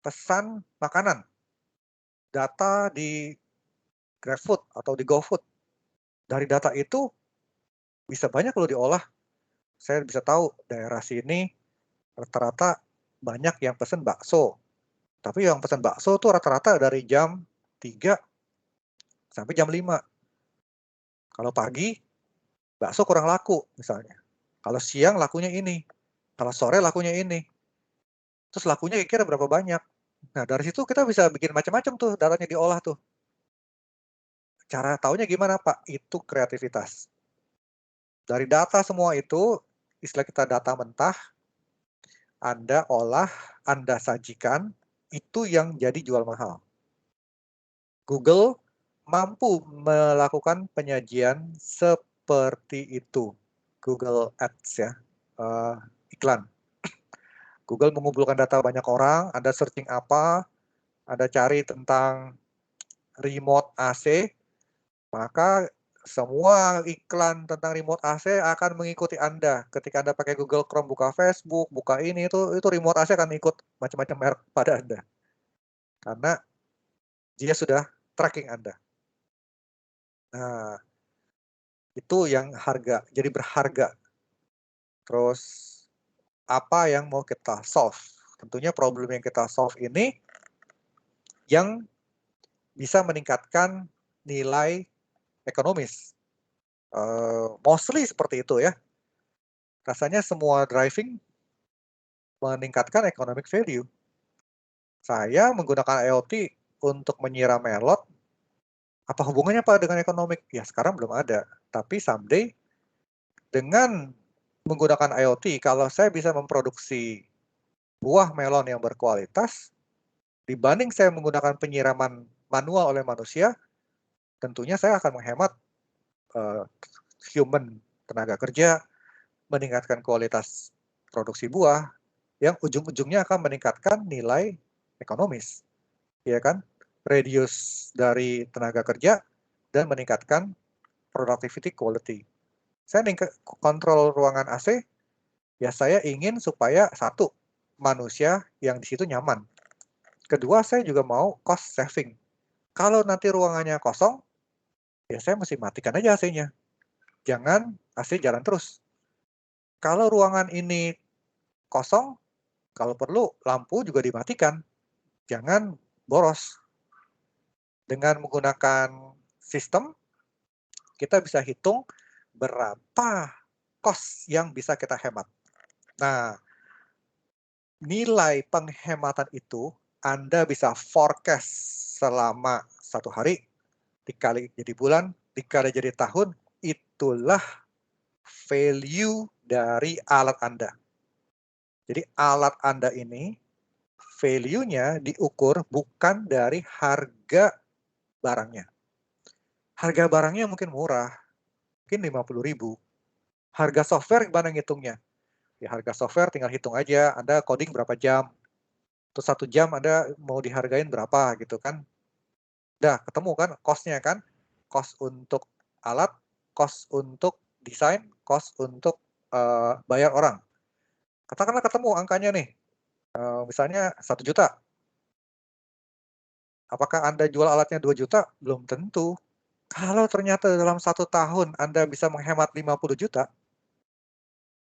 pesan makanan, data di GrabFood atau di GoFood. Dari data itu, bisa banyak loh diolah. Saya bisa tahu daerah sini rata-rata banyak yang pesen bakso. Tapi yang pesen bakso tuh rata-rata dari jam 3 sampai jam 5. Kalau pagi, bakso kurang laku misalnya. Kalau siang lakunya ini. Kalau sore lakunya ini. Terus lakunya kira-kira berapa banyak. Nah, dari situ kita bisa bikin macam-macam tuh datanya diolah tuh. Cara taunya gimana, Pak? Itu kreativitas. Dari data semua itu, istilah kita data mentah, Anda olah, Anda sajikan, itu yang jadi jual mahal. Google mampu melakukan penyajian seperti itu. Google Ads ya, iklan. Google mengumpulkan data banyak orang, Anda searching apa, Anda cari tentang remote AC, maka semua iklan tentang remote AC akan mengikuti Anda. Ketika Anda pakai Google Chrome, buka Facebook, buka ini, itu remote AC akan ikut macam-macam merek pada Anda. Karena dia sudah tracking Anda. Nah, itu yang harga, jadi berharga. Terus, apa yang mau kita solve? Tentunya problem yang kita solve ini yang bisa meningkatkan nilai ekonomis. Mostly seperti itu ya. Rasanya semua driving meningkatkan economic value. Saya menggunakan IoT untuk menyiram melon, apa hubungannya Pak dengan economic? Ya sekarang belum ada, tapi someday dengan menggunakan IoT, kalau saya bisa memproduksi buah melon yang berkualitas, dibanding saya menggunakan penyiraman manual oleh manusia, tentunya saya akan menghemat human tenaga kerja, meningkatkan kualitas produksi buah, yang ujung-ujungnya akan meningkatkan nilai ekonomis, ya kan? Reduce dari tenaga kerja dan meningkatkan productivity quality. Saya kontrol ruangan AC, ya saya ingin supaya satu, manusia yang di situ nyaman. Kedua, saya juga mau cost saving. Kalau nanti ruangannya kosong, ya saya mesti matikan aja AC-nya. Jangan AC jalan terus. Kalau ruangan ini kosong, kalau perlu lampu juga dimatikan. Jangan boros. Dengan menggunakan sistem, kita bisa hitung berapa cost yang bisa kita hemat. Nah, nilai penghematan itu Anda bisa forecast selama 1 hari, dikali jadi bulan, dikali jadi tahun, itulah value dari alat Anda. Jadi alat Anda ini value-nya diukur bukan dari harga barangnya. Harga barangnya mungkin murah, mungkin 50.000. Harga software gimana ngitungnya? Ya harga software tinggal hitung aja, Anda coding berapa jam. Terus 1 jam Anda mau dihargain berapa gitu kan. Udah ketemu kan cost-nya kan. Cost untuk alat, cost untuk desain, cost untuk bayar orang. Katakanlah ketemu angkanya nih, misalnya 1 juta. Apakah Anda jual alatnya 2 juta? Belum tentu. Kalau ternyata dalam 1 tahun Anda bisa menghemat 50 juta,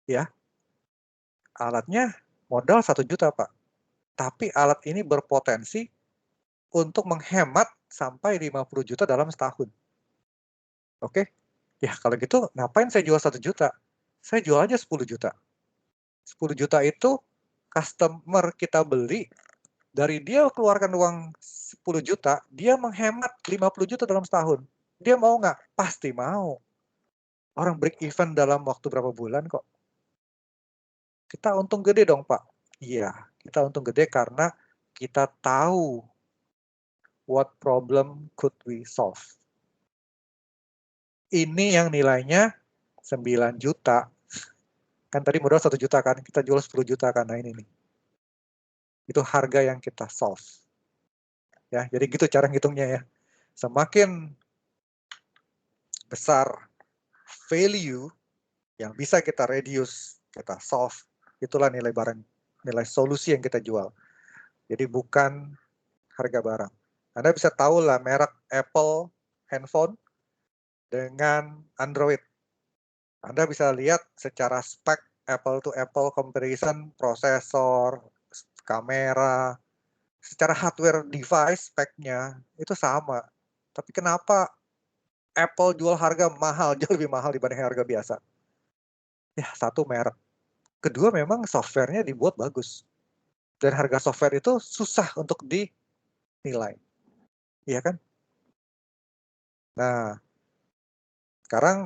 ya alatnya modal 1 juta Pak. Tapi alat ini berpotensi untuk menghemat sampai 50 juta dalam setahun. Oke? Ya kalau gitu ngapain saya jual 1 juta? Saya jual aja 10 juta. 10 juta itu customer kita beli, dari dia keluarkan uang 10 juta, dia menghemat 50 juta dalam setahun. Dia mau nggak? Pasti mau. Orang break even dalam waktu berapa bulan kok. Kita untung gede dong Pak. Iya, kita untung gede karena kita tahu what problem could we solve. Ini yang nilainya 9 juta. Kan tadi modal 1 juta kan, kita jual 10 juta kan. Nah ini nih. Itu harga yang kita solve. Ya, jadi gitu cara ngitungnya ya. Semakin besar value yang bisa kita reduce, kita solve, itulah nilai barang, nilai solusi yang kita jual. Jadi bukan harga barang. Anda bisa tahu lah merek Apple handphone dengan Android. Anda bisa lihat secara spek apple to apple comparison prosesor, kamera, secara hardware device speknya itu sama. Tapi kenapa Apple jual harga mahal, jauh lebih mahal dibanding harga biasa? Ya, satu merek. Kedua memang softwarenya dibuat bagus. Dan harga software itu susah untuk dinilai. Iya kan? Nah, sekarang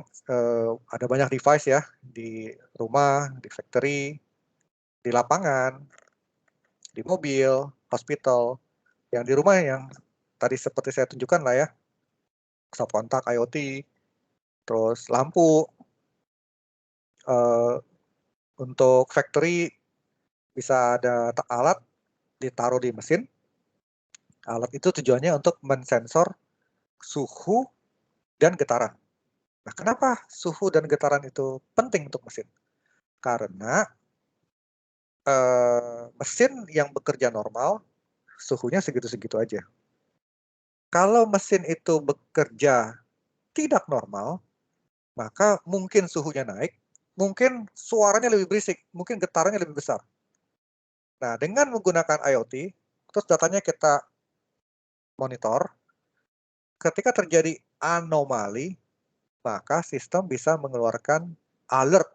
ada banyak device ya di rumah, di factory, di lapangan, di mobil, hospital. Yang di rumah yang tadi seperti saya tunjukkan lah ya, stop kontak IoT, terus lampu. Untuk factory bisa ada alat ditaruh di mesin. Alat itu tujuannya untuk mensensor suhu dan getaran. Nah, kenapa suhu dan getaran itu penting untuk mesin? Karena mesin yang bekerja normal, suhunya segitu-segitu aja. Kalau mesin itu bekerja tidak normal, maka mungkin suhunya naik, mungkin suaranya lebih berisik, mungkin getarannya lebih besar. Nah, dengan menggunakan IoT, terus datanya kita monitor, ketika terjadi anomali, maka sistem bisa mengeluarkan alert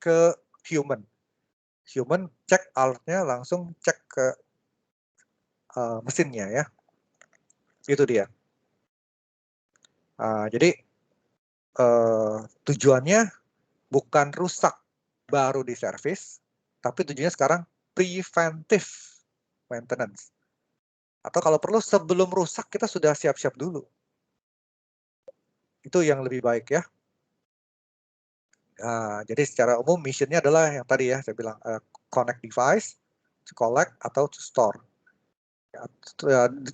ke human. Human cek alertnya langsung cek ke mesinnya ya. Itu dia. Jadi tujuannya bukan rusak baru di service, tapi tujuannya sekarang preventive maintenance. Atau kalau perlu sebelum rusak kita sudah siap-siap dulu. Itu yang lebih baik ya. Jadi secara umum missionnya adalah yang tadi ya saya bilang connect device, to collect atau to store.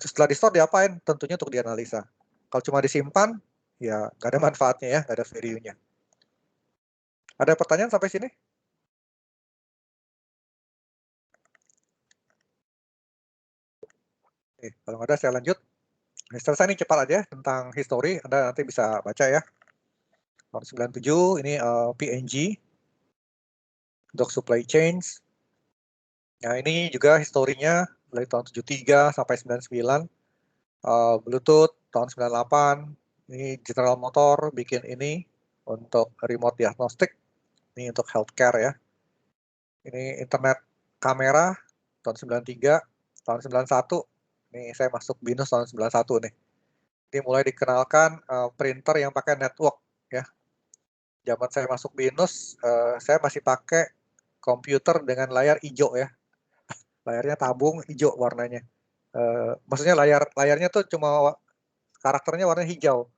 Setelah di store diapain? Tentunya untuk dianalisa. Kalau cuma disimpan, ya nggak ada manfaatnya ya, nggak ada value-nya. Ada pertanyaan sampai sini? Kalau nggak ada saya lanjut. Selesai nih cepat aja tentang history, Anda nanti bisa baca ya. Tahun 97 ini PNG untuk supply chains. Nah ini juga historinya dari tahun 73 sampai 99. Bluetooth tahun 98. Ini General Motor bikin ini untuk remote diagnostic. Ini untuk healthcare ya. Ini internet kamera tahun 93, tahun 91. Ini saya masuk BINUS tahun 91 nih. Ini mulai dikenalkan printer yang pakai network ya. Zaman saya masuk BINUS, saya masih pakai komputer dengan layar hijau ya. Layarnya tabung hijau warnanya. Maksudnya layarnya tuh cuma karakternya warna hijau.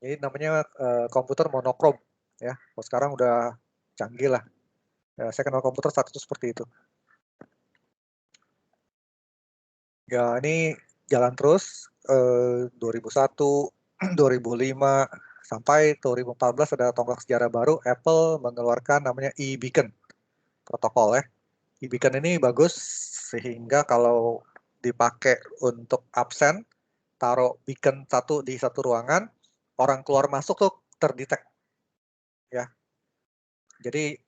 Jadi namanya komputer monokrom ya. Kalau sekarang udah canggih lah. Ya, saya kenal komputer saat itu seperti itu. Ya ini jalan terus 2001, 2005 sampai 2014 ada tonggak sejarah baru, Apple mengeluarkan namanya e-beacon protokol ya. E-beacon ini bagus sehingga kalau dipakai untuk absen, taruh beacon satu di satu ruangan, orang keluar masuk tuh terdetek ya. Jadi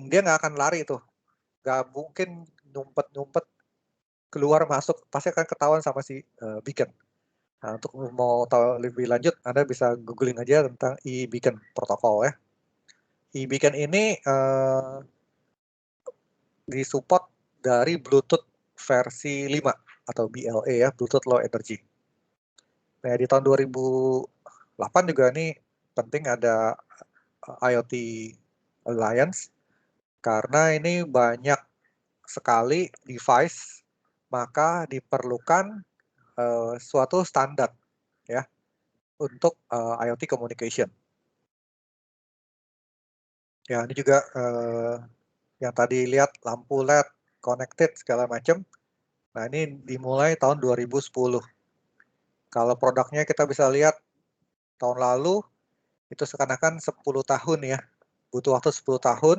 dia nggak akan lari tuh, nggak mungkin ngumpet-ngumpet keluar masuk, pasti akan ketahuan sama si beacon. Nah, untuk mau tahu lebih lanjut, Anda bisa googling aja tentang e-beacon protokol ya. E-beacon ini disupport dari Bluetooth versi 5 atau BLE ya, Bluetooth Low Energy. Nah, di tahun 2008 juga ini penting ada IoT Alliance karena ini banyak sekali device, maka diperlukan suatu standar ya untuk IoT communication. Ya, ini juga yang tadi lihat lampu LED, connected segala macam. Nah, ini dimulai tahun 2010. Kalau produknya kita bisa lihat tahun lalu itu seakan-akan 10 tahun ya. Butuh waktu 10 tahun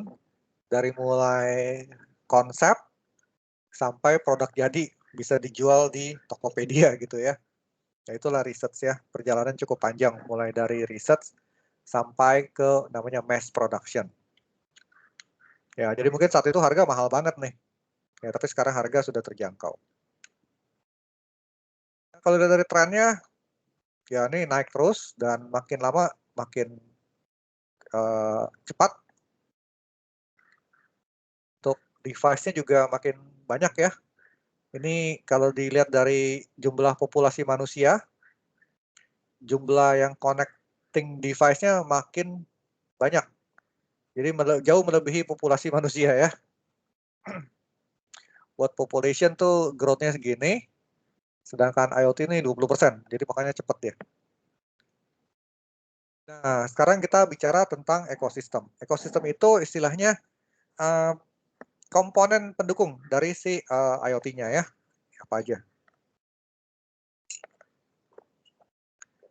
dari mulai konsep sampai produk jadi bisa dijual di Tokopedia gitu ya. Nah, itulah research ya. Perjalanan cukup panjang mulai dari research sampai ke namanya mass production. Ya, jadi mungkin saat itu harga mahal banget nih. Ya, tapi sekarang harga sudah terjangkau. Kalau dari trennya, ya ini naik terus dan makin lama makin cepat. Untuk device-nya juga makin banyak ya. Ini kalau dilihat dari jumlah populasi manusia, jumlah yang connecting device-nya makin banyak. Jadi jauh melebihi populasi manusia ya. World population tuh growth-nya segini, sedangkan IoT ini 20%, jadi makanya cepet ya. Nah, sekarang kita bicara tentang ekosistem. Ekosistem itu istilahnya komponen pendukung dari si IoT-nya ya. Apa aja?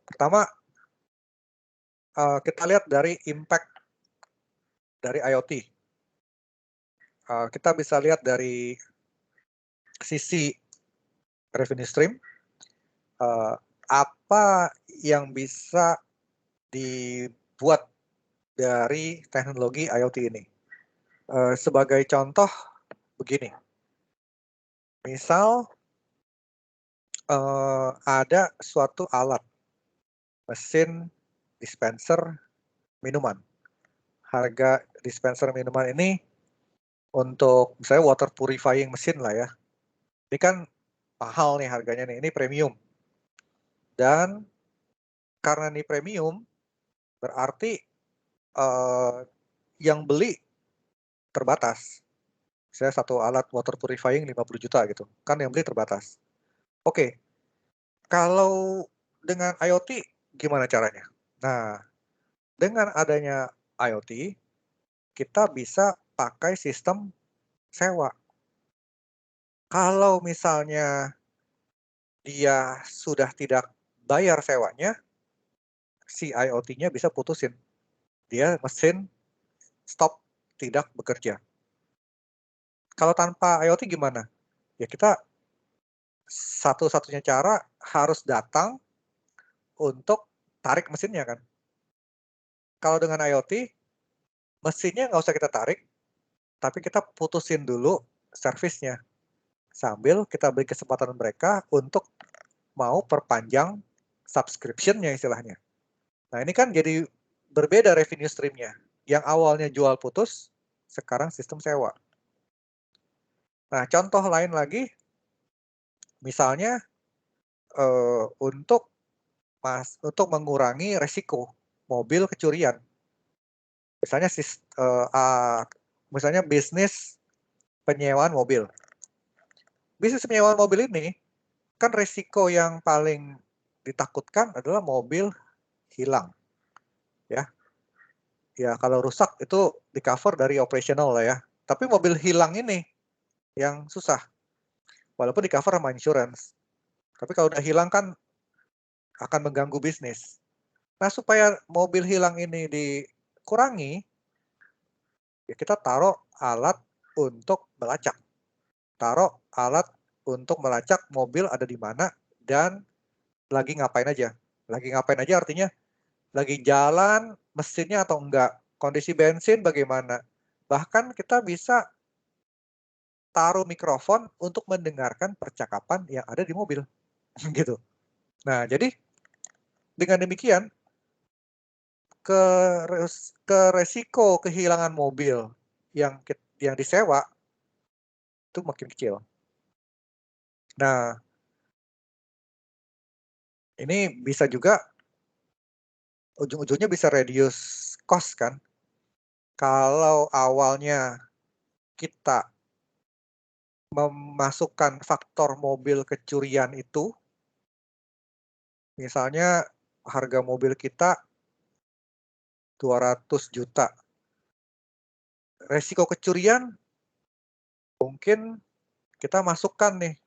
Pertama, kita lihat dari impact dari IoT. Kita bisa lihat dari sisi revenue stream, apa yang bisa dibuat dari teknologi IoT ini. Sebagai contoh, begini. Misal, ada suatu alat, mesin dispenser minuman. Harga dispenser minuman ini untuk misalnya water purifying mesin lah ya. Ini kan mahal nih harganya nih, ini premium. Dan karena ini premium, berarti yang beli terbatas. Misalnya satu alat water purifying 50 juta gitu, kan yang beli terbatas. Oke, kalau dengan IoT gimana caranya? Nah, dengan adanya IoT, kita bisa pakai sistem sewa. Kalau misalnya dia sudah tidak bayar sewanya, si IoT-nya bisa putusin. Dia mesin stop, tidak bekerja. Kalau tanpa IoT gimana? Ya kita satu-satunya cara harus datang untuk tarik mesinnya kan. Kalau dengan IoT, mesinnya nggak usah kita tarik, tapi kita putusin dulu servisnya. Sambil kita beri kesempatan mereka untuk mau perpanjang subscription-nya istilahnya. Nah ini kan jadi berbeda revenue stream-nya. Yang awalnya jual putus, sekarang sistem sewa. Nah contoh lain lagi, misalnya untuk mengurangi resiko mobil kecurian. Misalnya misalnya bisnis penyewaan mobil. Bisnis penyewaan mobil ini kan resiko yang paling ditakutkan adalah mobil hilang. Ya. Ya kalau rusak itu di cover dari operational lah ya. Tapi mobil hilang ini yang susah. Walaupun di cover sama insurance. Tapi kalau udah hilang kan akan mengganggu bisnis. Nah, supaya mobil hilang ini dikurangi, ya kita taruh alat untuk melacak. Taruh alat untuk melacak mobil ada di mana dan lagi ngapain aja. Lagi ngapain aja artinya lagi jalan mesinnya atau enggak. Kondisi bensin bagaimana. Bahkan kita bisa taruh mikrofon untuk mendengarkan percakapan yang ada di mobil. Gitu. Nah, jadi dengan demikian ke resiko kehilangan mobil yang disewa itu makin kecil. Nah, ini bisa juga ujung-ujungnya bisa reduce cost kan. Kalau awalnya kita memasukkan faktor mobil kecurian itu, misalnya harga mobil kita 200 juta. Resiko kecurian mungkin kita masukkan nih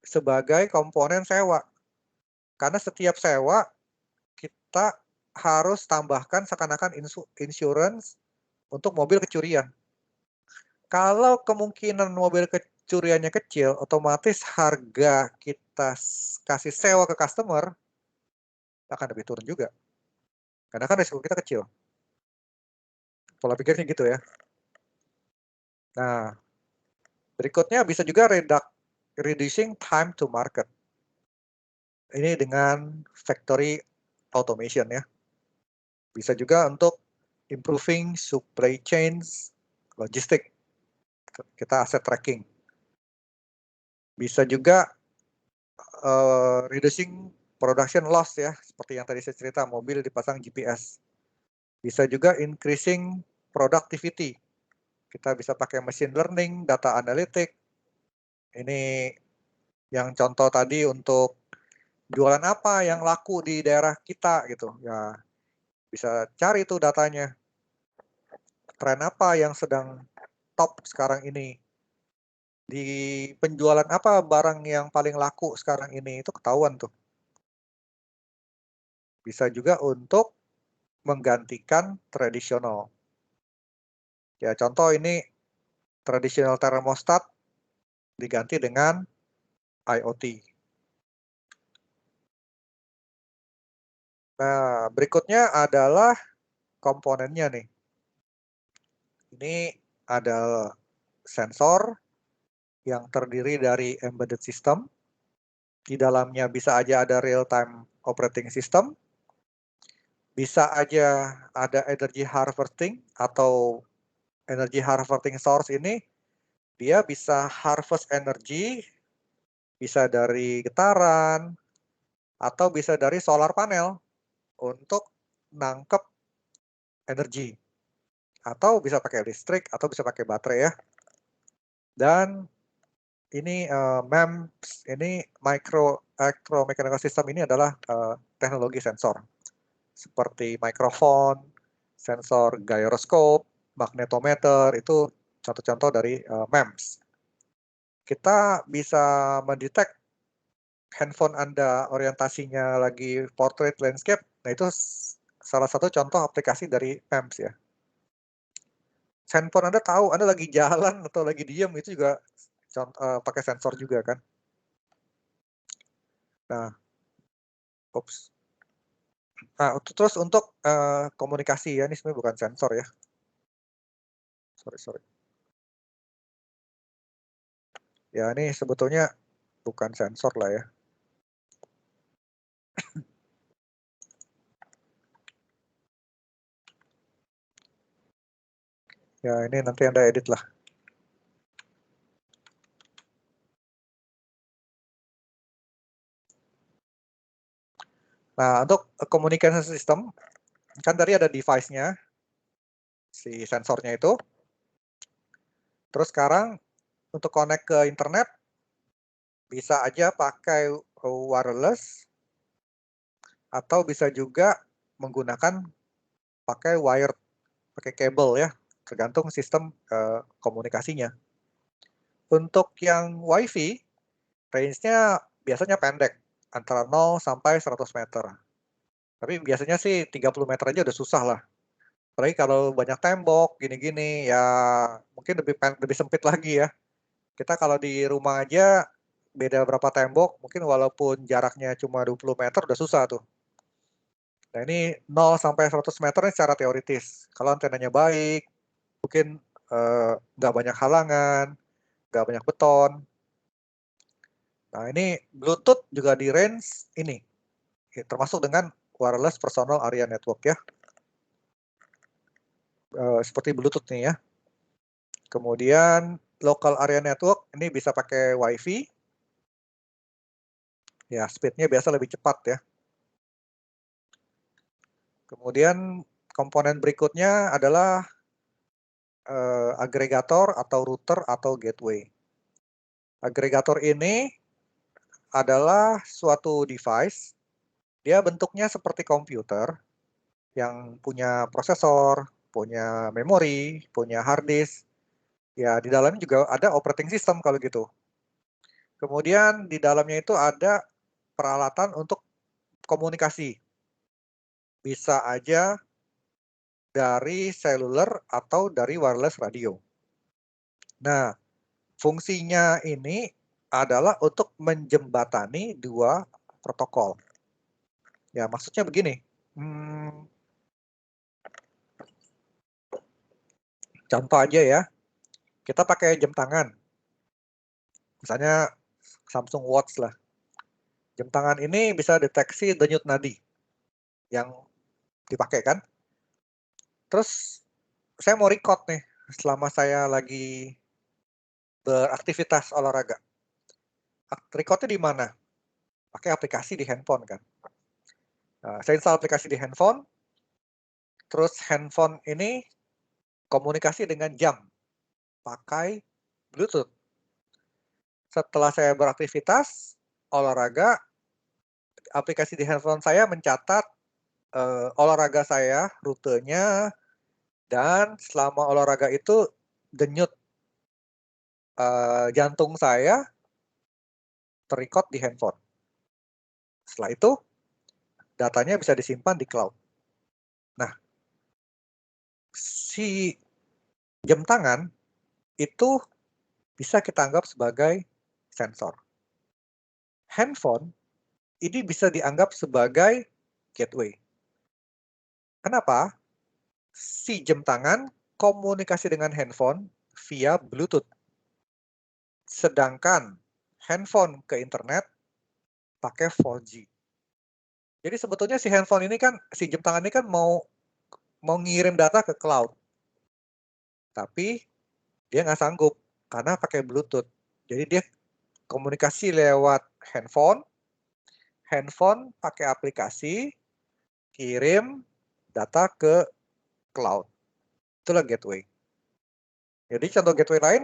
sebagai komponen sewa. Karena setiap sewa kita harus tambahkan seakan-akan insurance untuk mobil kecurian. Kalau kemungkinan mobil kecuriannya kecil, otomatis harga kita kasih sewa ke customer akan lebih turun juga. Karena kan risiko kita kecil. Pola pikirnya gitu ya. Nah, berikutnya bisa juga reducing time to market. Ini dengan factory automation ya. Bisa juga untuk improving supply chains, logistik, kita asset tracking. Bisa juga reducing production loss ya, seperti yang tadi saya cerita, mobil dipasang GPS. Bisa juga increasing productivity. Kita bisa pakai machine learning, data analytic. Ini yang contoh tadi untuk jualan apa yang laku di daerah kita gitu. Ya, bisa cari tuh datanya. Tren apa yang sedang top sekarang ini. Di penjualan apa barang yang paling laku sekarang ini, itu ketahuan tuh. Bisa juga untuk menggantikan tradisional. Ya, contoh ini tradisional thermostat diganti dengan IoT. Nah, berikutnya adalah komponennya nih. Ini ada sensor yang terdiri dari embedded system. Di dalamnya bisa aja ada real-time operating system. Bisa aja ada energy harvesting atau energy harvesting source ini dia bisa harvest energy, bisa dari getaran, atau bisa dari solar panel untuk nangkep energi. Atau bisa pakai listrik, atau bisa pakai baterai ya. Dan ini MEMS, ini electromechanical system ini adalah teknologi sensor. Seperti mikrofon, sensor gyroscope, magnetometer, itu contoh-contoh dari MEMS. Kita bisa mendetek handphone Anda orientasinya lagi portrait landscape, nah itu salah satu contoh aplikasi dari MEMS ya. Handphone Anda tahu Anda lagi jalan atau lagi diem, itu juga pakai sensor juga kan. Nah, oops. Nah, terus untuk komunikasi ya, ini sebenarnya bukan sensor ya. Sorry. Ya, ini sebetulnya bukan sensor lah ya. Ya, ini nanti Anda edit lah. Nah, untuk communication system, kan tadi ada device-nya, si sensornya itu. Terus sekarang untuk connect ke internet, bisa aja pakai wireless, atau bisa juga menggunakan pakai wired, pakai kabel ya, tergantung sistem komunikasinya. Untuk yang WiFi, range-nya biasanya pendek, antara 0 sampai 100 meter. Tapi biasanya sih 30 meter aja udah susah lah. Apalagi kalau banyak tembok, gini-gini, ya mungkin lebih sempit lagi ya. Kita kalau di rumah aja, beda berapa tembok, mungkin walaupun jaraknya cuma 20 meter udah susah tuh. Nah ini 0 sampai 100 meter ini secara teoritis. Kalau antenanya baik, mungkin nggak banyak halangan, nggak banyak beton. Nah ini Bluetooth juga di range ini, termasuk dengan wireless personal area network ya. Seperti Bluetooth nih ya. Kemudian local area network ini bisa pakai WiFi. Ya, speednya biasa lebih cepat ya. Kemudian komponen berikutnya adalah agregator atau router atau gateway. Agregator ini adalah suatu device, dia bentuknya seperti komputer yang punya prosesor, punya memori, punya hard disk. Ya, di dalamnya juga ada operating system kalau gitu. Kemudian di dalamnya itu ada peralatan untuk komunikasi. Bisa aja dari cellular atau dari wireless radio. Nah, fungsinya ini adalah untuk menjembatani dua protokol. Ya, maksudnya begini. Contoh aja ya, kita pakai jam tangan. Misalnya Samsung Watch lah. Jam tangan ini bisa deteksi denyut nadi yang dipakai kan. Terus saya mau record nih selama saya lagi beraktivitas olahraga. Recordnya di mana? Pakai aplikasi di handphone kan. Nah, saya install aplikasi di handphone, terus handphone ini komunikasi dengan jam pakai Bluetooth. Setelah saya beraktivitas olahraga, aplikasi di handphone saya mencatat olahraga saya, rutenya, dan selama olahraga itu denyut jantung saya terrecord di handphone. Setelah itu datanya bisa disimpan di cloud. Nah, si jam tangan itu bisa kita anggap sebagai sensor. Handphone ini bisa dianggap sebagai gateway. Kenapa? Si jam tangan komunikasi dengan handphone via Bluetooth. Sedangkan handphone ke internet pakai 4G. Jadi sebetulnya si handphone ini kan, si jam tangan ini kan mau ngirim data ke cloud. Tapi dia nggak sanggup karena pakai Bluetooth. Jadi dia komunikasi lewat handphone pakai aplikasi, kirim data ke cloud. Itulah gateway. Jadi contoh gateway lain,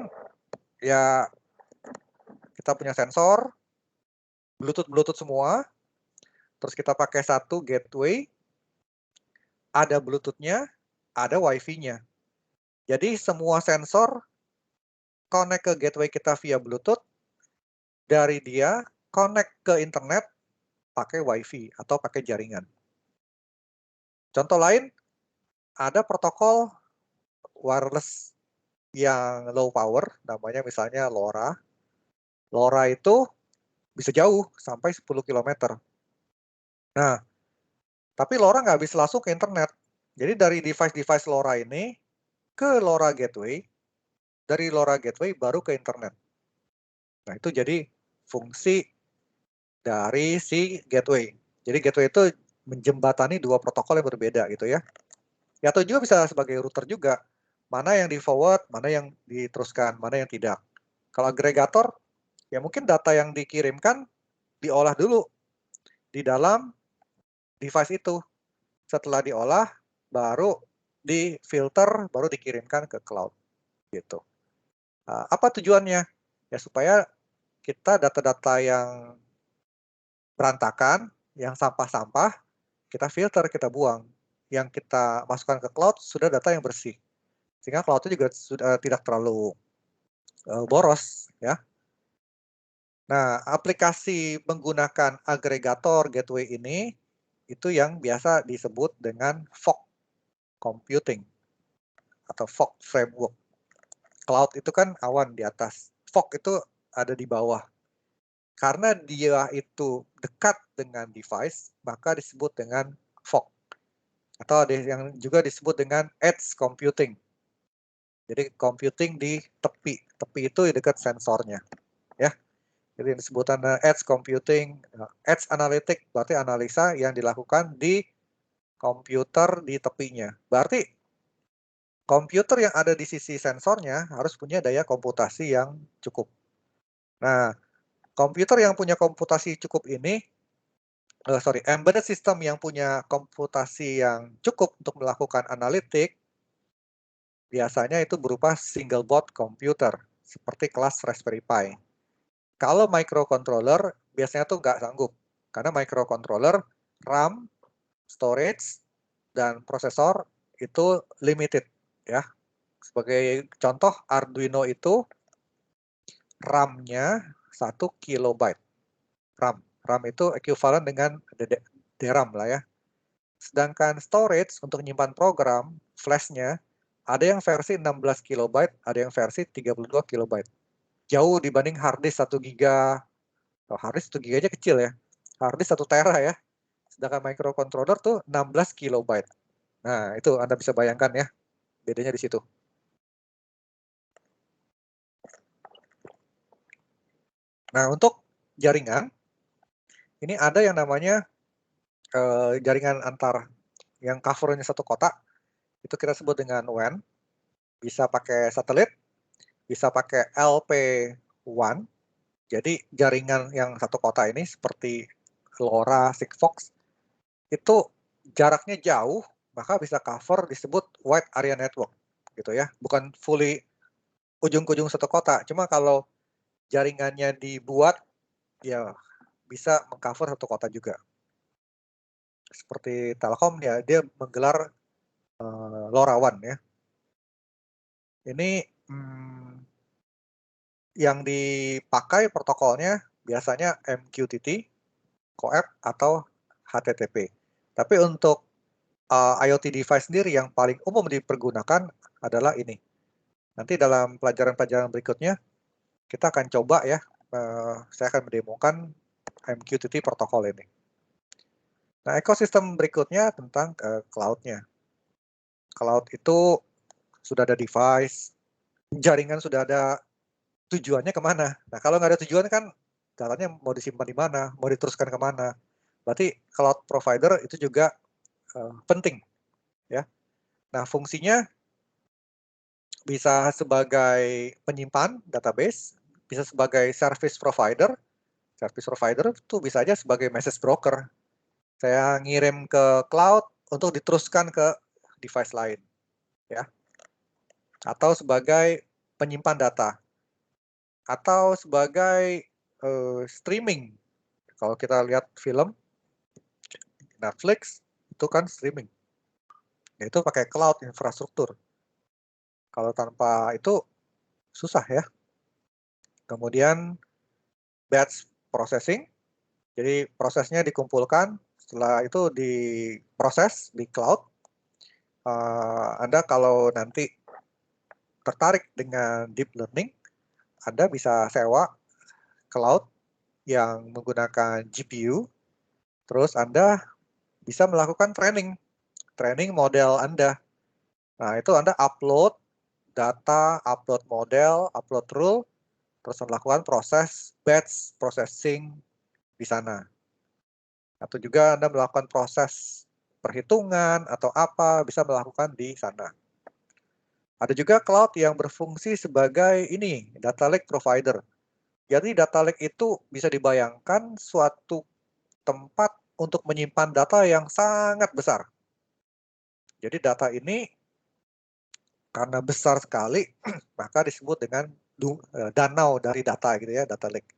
ya kita punya sensor, Bluetooth semua, terus kita pakai satu gateway, ada Bluetooth-nya, ada Wi-Fi-nya. Jadi semua sensor connect ke gateway kita via Bluetooth, dari dia connect ke internet pakai Wi-Fi atau pakai jaringan. Contoh lain, ada protokol wireless yang low power, namanya misalnya LoRa. LoRa itu bisa jauh, sampai 10 km. Nah, tapi LoRa nggak bisa langsung ke internet. Jadi dari device-device LoRa ini ke LoRa Gateway, dari LoRa Gateway baru ke internet. Nah, itu jadi fungsi dari si gateway. Jadi gateway itu menjembatani dua protokol yang berbeda gitu ya. Ya atau juga bisa sebagai router juga. Mana yang di forward, mana yang diteruskan, mana yang tidak. Kalau agregator, ya mungkin data yang dikirimkan diolah dulu di dalam device itu. Setelah diolah, baru difilter, baru dikirimkan ke cloud. Gitu. Apa tujuannya? Ya supaya kita data-data yang berantakan, yang sampah-sampah, kita filter, kita buang. Yang kita masukkan ke cloud sudah data yang bersih. Sehingga cloud-nya juga sudah tidak terlalu boros. Ya. Nah, aplikasi menggunakan agregator gateway ini, itu yang biasa disebut dengan fog computing atau fog framework. Cloud itu kan awan di atas, fog itu ada di bawah. Karena dia itu dekat dengan device, maka disebut dengan fog. Atau ada yang juga disebut dengan edge computing. Jadi computing di tepi. Tepi itu di dekat sensornya. Ya. Jadi yang disebutkan edge computing, edge analytic berarti analisa yang dilakukan di komputer di tepinya. Berarti komputer yang ada di sisi sensornya harus punya daya komputasi yang cukup. Nah, komputer yang punya komputasi cukup ini, embedded system yang punya komputasi yang cukup untuk melakukan analitik, biasanya itu berupa single board computer, seperti kelas Raspberry Pi. Kalau microcontroller, biasanya tuh nggak sanggup, karena microcontroller, RAM, storage, dan prosesor itu limited. Ya. Sebagai contoh, Arduino itu RAM-nya 1 kilobyte. RAM itu ekuivalen dengan DRAM lah ya. Sedangkan storage untuk menyimpan program, flash-nya, ada yang versi 16 kilobyte, ada yang versi 32 kilobyte. Jauh dibanding hard disk 1 giga. Oh, hard disk 1 giga aja kecil ya. Hard disk 1 tera ya. Sedangkan microcontroller tuh 16 kilobyte. Nah, itu Anda bisa bayangkan ya. Bedanya di situ. Nah, untuk jaringan, ini ada yang namanya jaringan antar yang covernya satu kota, itu kita sebut dengan WAN. Bisa pakai satelit, bisa pakai LPWAN. Jadi jaringan yang satu kota ini seperti LoRa, Sigfox, itu jaraknya jauh, maka bisa cover disebut wide area network, gitu ya. Bukan fully ujung ke ujung satu kota, cuma kalau jaringannya dibuat, ya bisa mengcover satu kota juga. Seperti Telkom ya, dia menggelar LoRaWAN ya. Ini yang dipakai protokolnya biasanya MQTT, CoAP, atau HTTP. Tapi untuk IoT device sendiri yang paling umum dipergunakan adalah ini. Nanti dalam pelajaran-pelajaran berikutnya, kita akan coba ya, saya akan mendemokan MQTT protokol ini. Nah, ekosistem berikutnya tentang cloud-nya. Cloud itu sudah ada device, jaringan sudah ada, tujuannya kemana. Nah, kalau nggak ada tujuan kan datanya mau disimpan di mana, mau diteruskan kemana. Berarti cloud provider itu juga penting. Ya. Nah, fungsinya bisa sebagai penyimpan database, bisa sebagai service provider. Service provider itu bisa aja sebagai message broker. Saya ngirim ke cloud untuk diteruskan ke device lain. Ya. Atau sebagai penyimpan data. Atau sebagai streaming. Kalau kita lihat film, Netflix, itu kan streaming. Itu pakai cloud infrastruktur. Kalau tanpa itu, susah ya. Kemudian, batch processing. Jadi, prosesnya dikumpulkan, setelah itu diproses di cloud. Anda kalau nanti tertarik dengan deep learning, Anda bisa sewa cloud yang menggunakan GPU, terus Anda bisa melakukan training model Anda. Nah, itu Anda upload data, upload model, upload rule, terus melakukan proses batch processing di sana. Atau juga Anda melakukan proses perhitungan atau apa, bisa melakukan di sana. Ada juga cloud yang berfungsi sebagai ini, data lake provider. Jadi data lake itu bisa dibayangkan suatu tempat untuk menyimpan data yang sangat besar. Jadi data ini karena besar sekali, maka disebut dengan danau dari data gitu ya, data lake.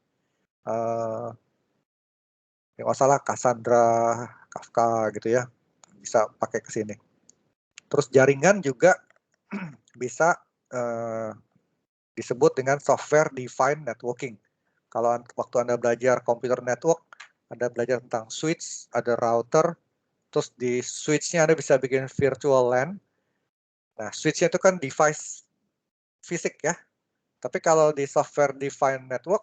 Yang salah Cassandra, Kafka gitu ya, bisa pakai ke sini. Terus jaringan juga bisa disebut dengan software defined networking. Kalau waktu Anda belajar computer network, Anda belajar tentang switch, ada router, terus di switch-nya Anda bisa bikin virtual LAN. Nah, switch-nya itu kan device fisik ya. Tapi kalau di software defined network,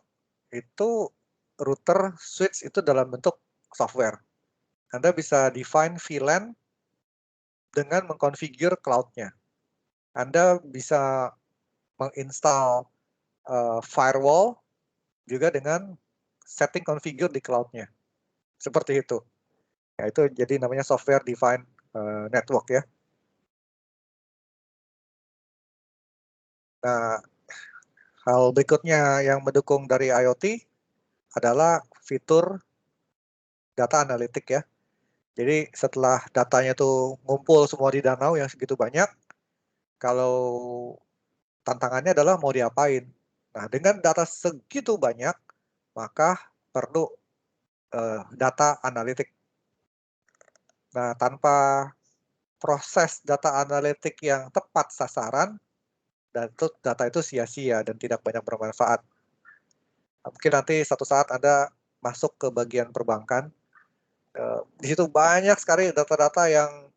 itu router switch itu dalam bentuk software. Anda bisa define VLAN dengan mengkonfigure cloud-nya. Anda bisa menginstal firewall juga dengan setting configure di cloud-nya. Seperti itu. Ya, itu jadi namanya software defined network ya. Nah, hal berikutnya yang mendukung dari IoT adalah fitur data analitik ya. Jadi setelah datanya tuh ngumpul semua di danau yang segitu banyak, kalau tantangannya adalah mau diapain. Nah, dengan data segitu banyak, maka perlu data analitik. Nah, tanpa proses data analitik yang tepat sasaran, dan itu data itu sia-sia dan tidak banyak bermanfaat. Mungkin nanti satu saat Anda masuk ke bagian perbankan, di situ banyak sekali data-data yang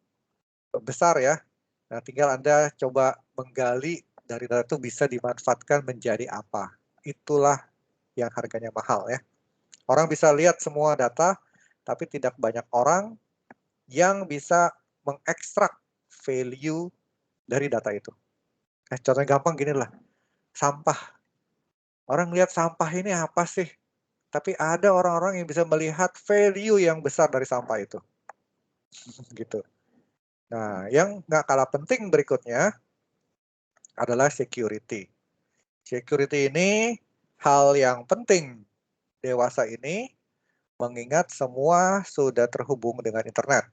besar ya. Nah, tinggal Anda coba menggali dari data itu bisa dimanfaatkan menjadi apa. Itulah yang harganya mahal ya. Orang bisa lihat semua data, tapi tidak banyak orang yang bisa mengekstrak value dari data itu. Contohnya gampang gini lah, sampah. Orang lihat sampah ini apa sih? tapi ada orang-orang yang bisa melihat value yang besar dari sampah itu. Gitu. Nah, yang nggak kalah penting berikutnya adalah security. Security ini hal yang penting dewasa ini, mengingat semua sudah terhubung dengan internet.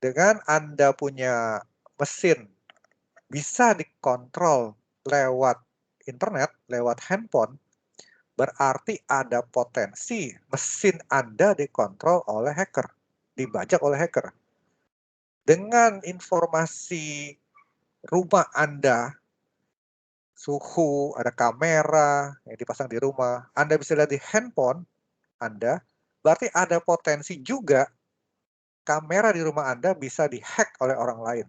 Dengan Anda punya mesin bisa dikontrol lewat internet, lewat handphone, berarti ada potensi mesin Anda dikontrol oleh hacker, dibajak oleh hacker. Dengan informasi rumah Anda, suhu, ada kamera yang dipasang di rumah, Anda bisa lihat di handphone Anda, berarti ada potensi juga kamera di rumah Anda bisa dihack oleh orang lain.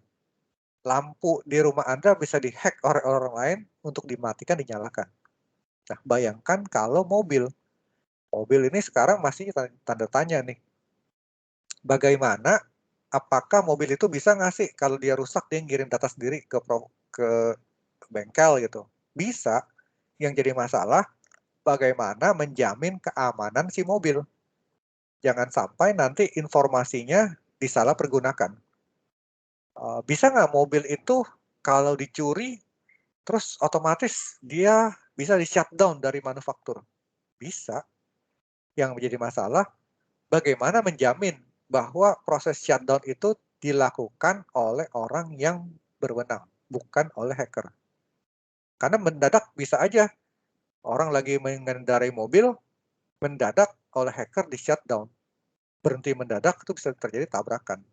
Lampu di rumah Anda bisa dihack oleh orang lain untuk dimatikan, dinyalakan. Nah, bayangkan kalau mobil. Mobil ini sekarang masih tanda tanya nih. Bagaimana, apakah mobil itu bisa ngasih, kalau dia rusak dia ngirim data sendiri ke bengkel gitu. Bisa. Yang jadi masalah, bagaimana menjamin keamanan si mobil. Jangan sampai nanti informasinya disalahpergunakan. Bisa nggak mobil itu kalau dicuri, terus otomatis dia bisa di-shutdown dari manufaktur? Bisa. Yang menjadi masalah, bagaimana menjamin bahwa proses shutdown itu dilakukan oleh orang yang berwenang, bukan oleh hacker. Karena mendadak bisa aja orang lagi mengendarai mobil, mendadak oleh hacker di-shutdown. Berhenti mendadak, itu bisa terjadi tabrakan.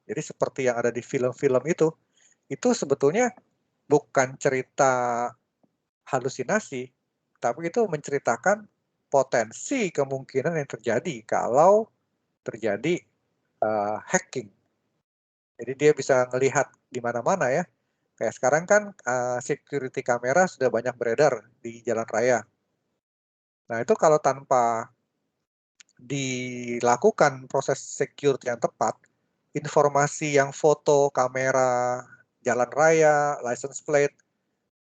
Jadi seperti yang ada di film-film itu sebetulnya bukan cerita halusinasi, tapi itu menceritakan potensi kemungkinan yang terjadi kalau terjadi hacking. Jadi dia bisa melihat di mana-mana ya. Kayak sekarang kan security kamera sudah banyak beredar di jalan raya. Nah itu kalau tanpa dilakukan proses security yang tepat, informasi yang foto kamera jalan raya, license plate,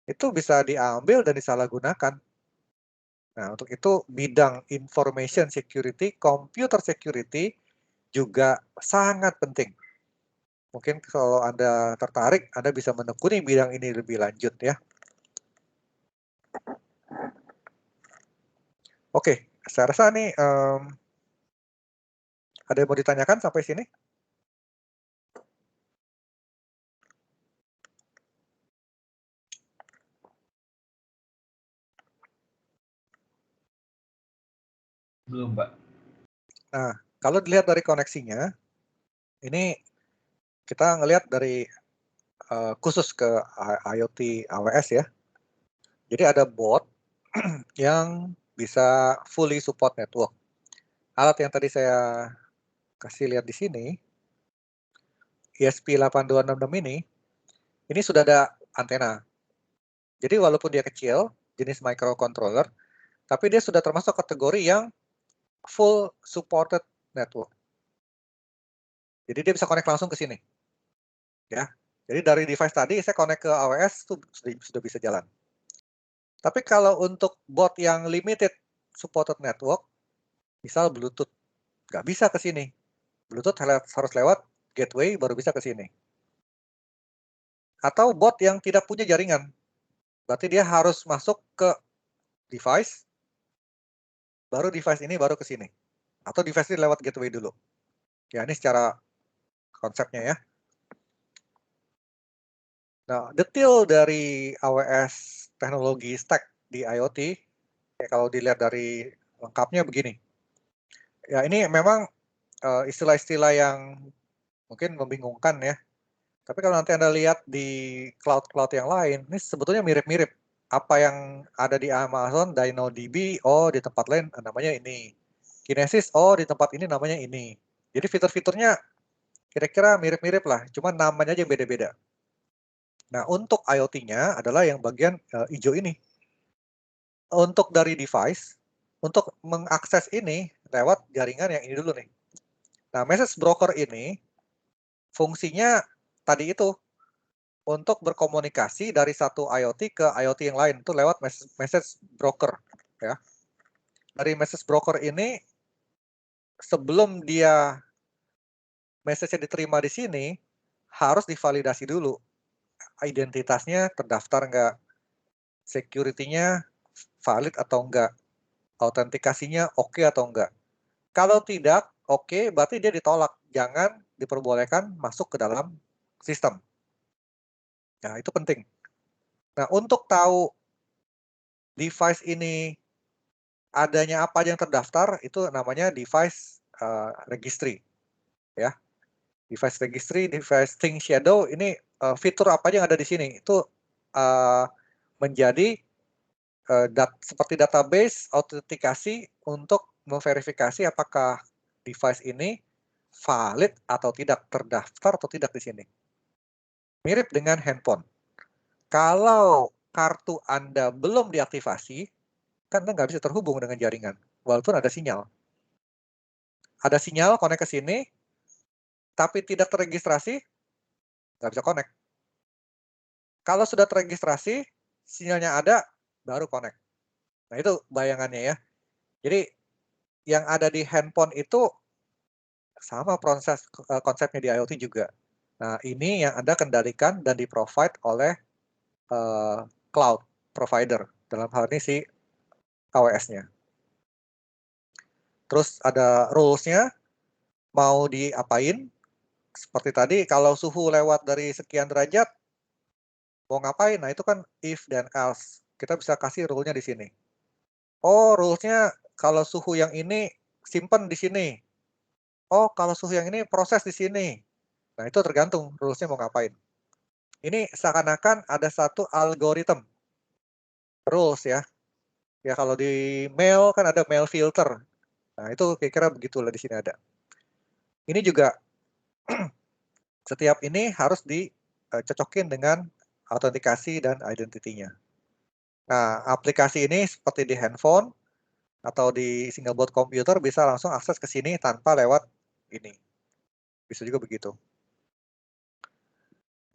itu bisa diambil dan disalahgunakan. Nah, untuk itu bidang information security, computer security juga sangat penting. Mungkin kalau Anda tertarik, Anda bisa menekuni bidang ini lebih lanjut ya. Oke, saya rasa nih ada yang mau ditanyakan sampai sini? Belum, Pak. Nah, kalau dilihat dari koneksinya, ini kita ngelihat dari khusus ke IoT AWS ya. Jadi ada bot yang bisa fully support network. Alat yang tadi saya kasih lihat di sini, ESP8266 ini sudah ada antena. Jadi walaupun dia kecil, jenis microcontroller, tapi dia sudah termasuk kategori yang full supported network. Jadi dia bisa connect langsung ke sini. Ya. Jadi dari device tadi saya connect ke AWS itu sudah bisa jalan. Tapi kalau untuk bot yang limited supported network, misal Bluetooth, nggak bisa ke sini. Bluetooth harus lewat gateway baru bisa ke sini. Atau bot yang tidak punya jaringan. Berarti dia harus masuk ke device, baru device ini baru ke sini. Atau device ini lewat gateway dulu. Ya, ini secara konsepnya ya. Nah, detail dari AWS teknologi stack di IoT, ya kalau dilihat dari lengkapnya begini. Ya, ini memang istilah-istilah yang mungkin membingungkan ya. Tapi kalau nanti Anda lihat di cloud-cloud yang lain, ini sebetulnya mirip-mirip. Apa yang ada di Amazon, DynamoDB, oh di tempat lain namanya ini. Kinesis, oh di tempat ini namanya ini. Jadi fitur-fiturnya kira-kira mirip-mirip lah, cuma namanya aja beda-beda. Nah, untuk IoT-nya adalah yang bagian hijau ini. Untuk dari device, untuk mengakses ini lewat jaringan yang ini dulu nih. Nah, message broker ini fungsinya tadi itu untuk berkomunikasi dari satu IoT ke IoT yang lain itu lewat message broker ya. dari message broker ini sebelum dia message-nya diterima di sini harus divalidasi dulu. Identitasnya terdaftar nggak, security-nya valid atau enggak, autentikasinya oke atau enggak. Kalau tidak oke, berarti dia ditolak, jangan diperbolehkan masuk ke dalam sistem. Nah, itu penting. Nah, untuk tahu device ini adanya apa aja yang terdaftar, itu namanya device registry. Ya, device registry, device thing shadow, ini fitur apa aja yang ada di sini. Itu menjadi seperti database autentikasi untuk memverifikasi apakah device ini valid atau tidak, terdaftar atau tidak di sini. Mirip dengan handphone. Kalau kartu Anda belum diaktifasi, kan Anda nggak bisa terhubung dengan jaringan, walaupun ada sinyal. Ada sinyal connect ke sini, tapi tidak terregistrasi, nggak bisa connect. Kalau sudah terregistrasi, sinyalnya ada, baru connect. Nah, itu bayangannya ya. Jadi, yang ada di handphone itu sama proses konsepnya di IoT juga. Nah, ini yang Anda kendalikan dan di-provide oleh cloud provider. Dalam hal ini si AWS-nya. Terus ada rules-nya, mau diapain. Seperti tadi, kalau suhu lewat dari sekian derajat, mau ngapain? Nah, itu kan if dan else. Kita bisa kasih rule-nya di sini. Oh, rules-nya kalau suhu yang ini simpen di sini. Oh, kalau suhu yang ini proses di sini. Nah, itu tergantung rules-nya mau ngapain. Ini seakan-akan ada satu algoritma rules ya. Ya, kalau di mail kan ada mail filter. Nah, itu kira-kira begitulah di sini ada. Ini juga setiap ini harus dicocokin dengan autentikasi dan identity-nya. Nah, aplikasi ini seperti di handphone atau di single board komputer bisa langsung akses ke sini tanpa lewat ini. Bisa juga begitu.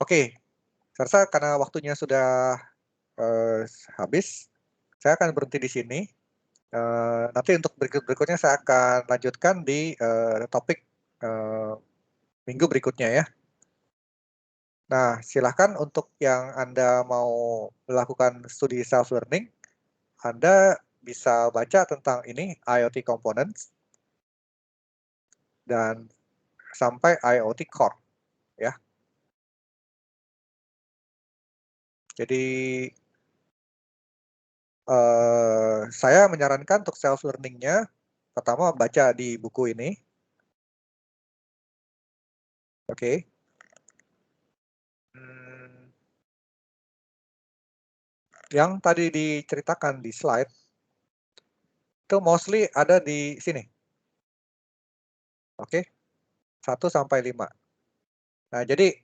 Oke, saya rasa karena waktunya sudah habis, saya akan berhenti di sini. Nanti untuk berikutnya saya akan lanjutkan di topik minggu berikutnya ya. Nah, silahkan untuk yang Anda mau melakukan studi self-learning, Anda bisa baca tentang ini, IoT Components, dan sampai IoT Core. Ya. Jadi, saya menyarankan untuk self-learning-nya, pertama baca di buku ini. Oke. Yang tadi diceritakan di slide, itu mostly ada di sini. Oke, 1 sampai 5. Nah, jadi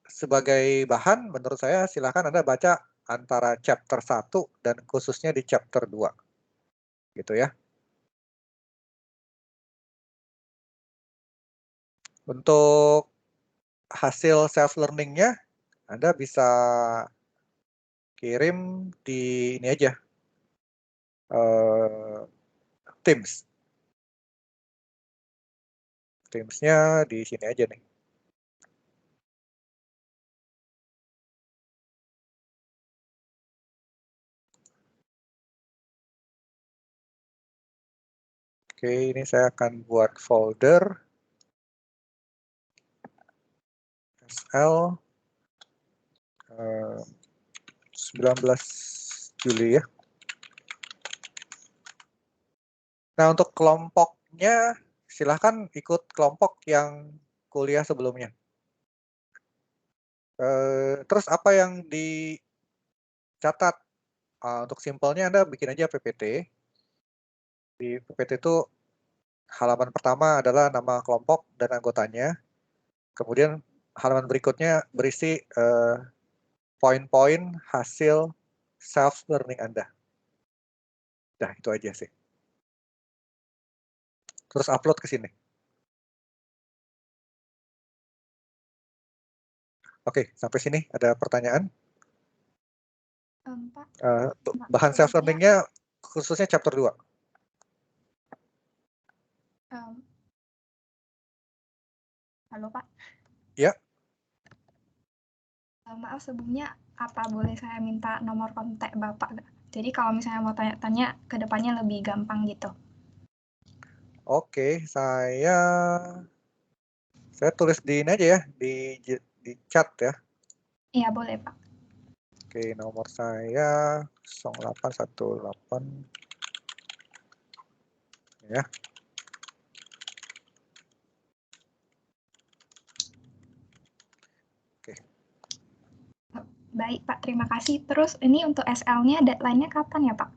sebagai bahan menurut saya silakan Anda baca antara chapter 1 dan khususnya di chapter 2. Gitu ya. Untuk hasil self-learning-nya, Anda bisa kirim di ini aja, Teams. Teams-nya di sini aja nih. Oke, ini saya akan buat folder SL 19 Juli ya. Nah, untuk kelompoknya silahkan ikut kelompok yang kuliah sebelumnya. Terus apa yang dicatat? Untuk simpelnya Anda bikin aja PPT. Di PPT itu halaman pertama adalah nama kelompok dan anggotanya. Kemudian halaman berikutnya berisi poin-poin hasil self-learning Anda. Nah, itu aja sih. Terus upload ke sini. Oke, sampai sini ada pertanyaan? Pak, Bahan self-learning-nya khususnya chapter 2. Halo Pak. Ya. Maaf sebelumnya, apa boleh saya minta nomor kontak Bapak? Jadi kalau misalnya mau tanya-tanya ke depannya lebih gampang gitu. Oke, saya tulis di ini aja ya, di chat ya. Iya boleh Pak. Oke, nomor saya 0818 ya. Oke. Baik Pak, terima kasih. Terus ini untuk SL-nya deadline-nya kapan ya Pak?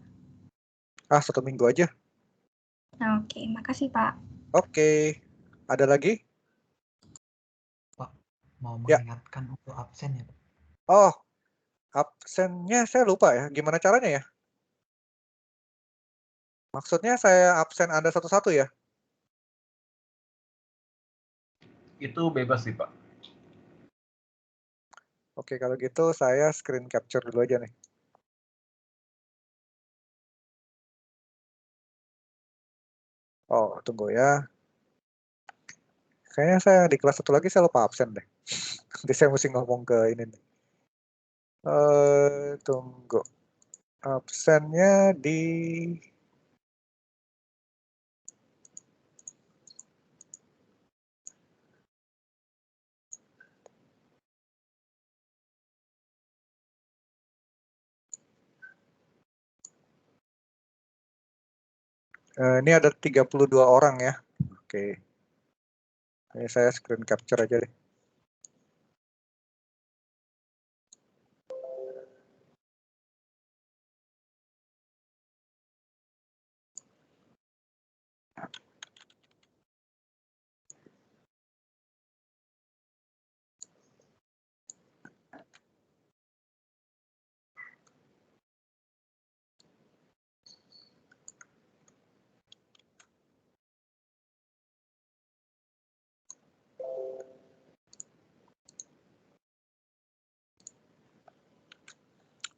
1 minggu aja. Oke, makasih Pak. Oke, ada lagi? Pak, mau Ya. mengingatkan untuk absen ya Pak? Oh, absennya saya lupa ya. Gimana caranya ya? Maksudnya saya absen Anda satu-satu ya? Itu bebas sih, Pak. Oke, kalau gitu saya screen capture dulu aja nih. Oh, tunggu ya. Kayaknya saya di kelas 1 lagi saya lupa absen deh. Nanti saya mesti ngomong ke ini nih. Tunggu. Absennya di ini ada 32 orang ya. Oke. Ini saya screen capture aja deh.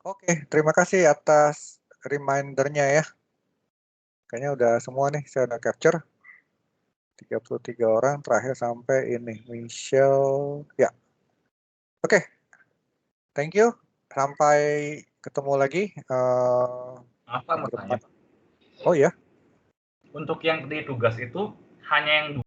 Oke, terima kasih atas reminder-nya ya. Kayaknya udah semua nih, saya udah capture. 33 orang terakhir sampai ini, Michelle. Ya. Oke. Thank you. Sampai ketemu lagi. Apa mau tanya, Pak? Oh ya. Untuk yang di tugas itu hanya yang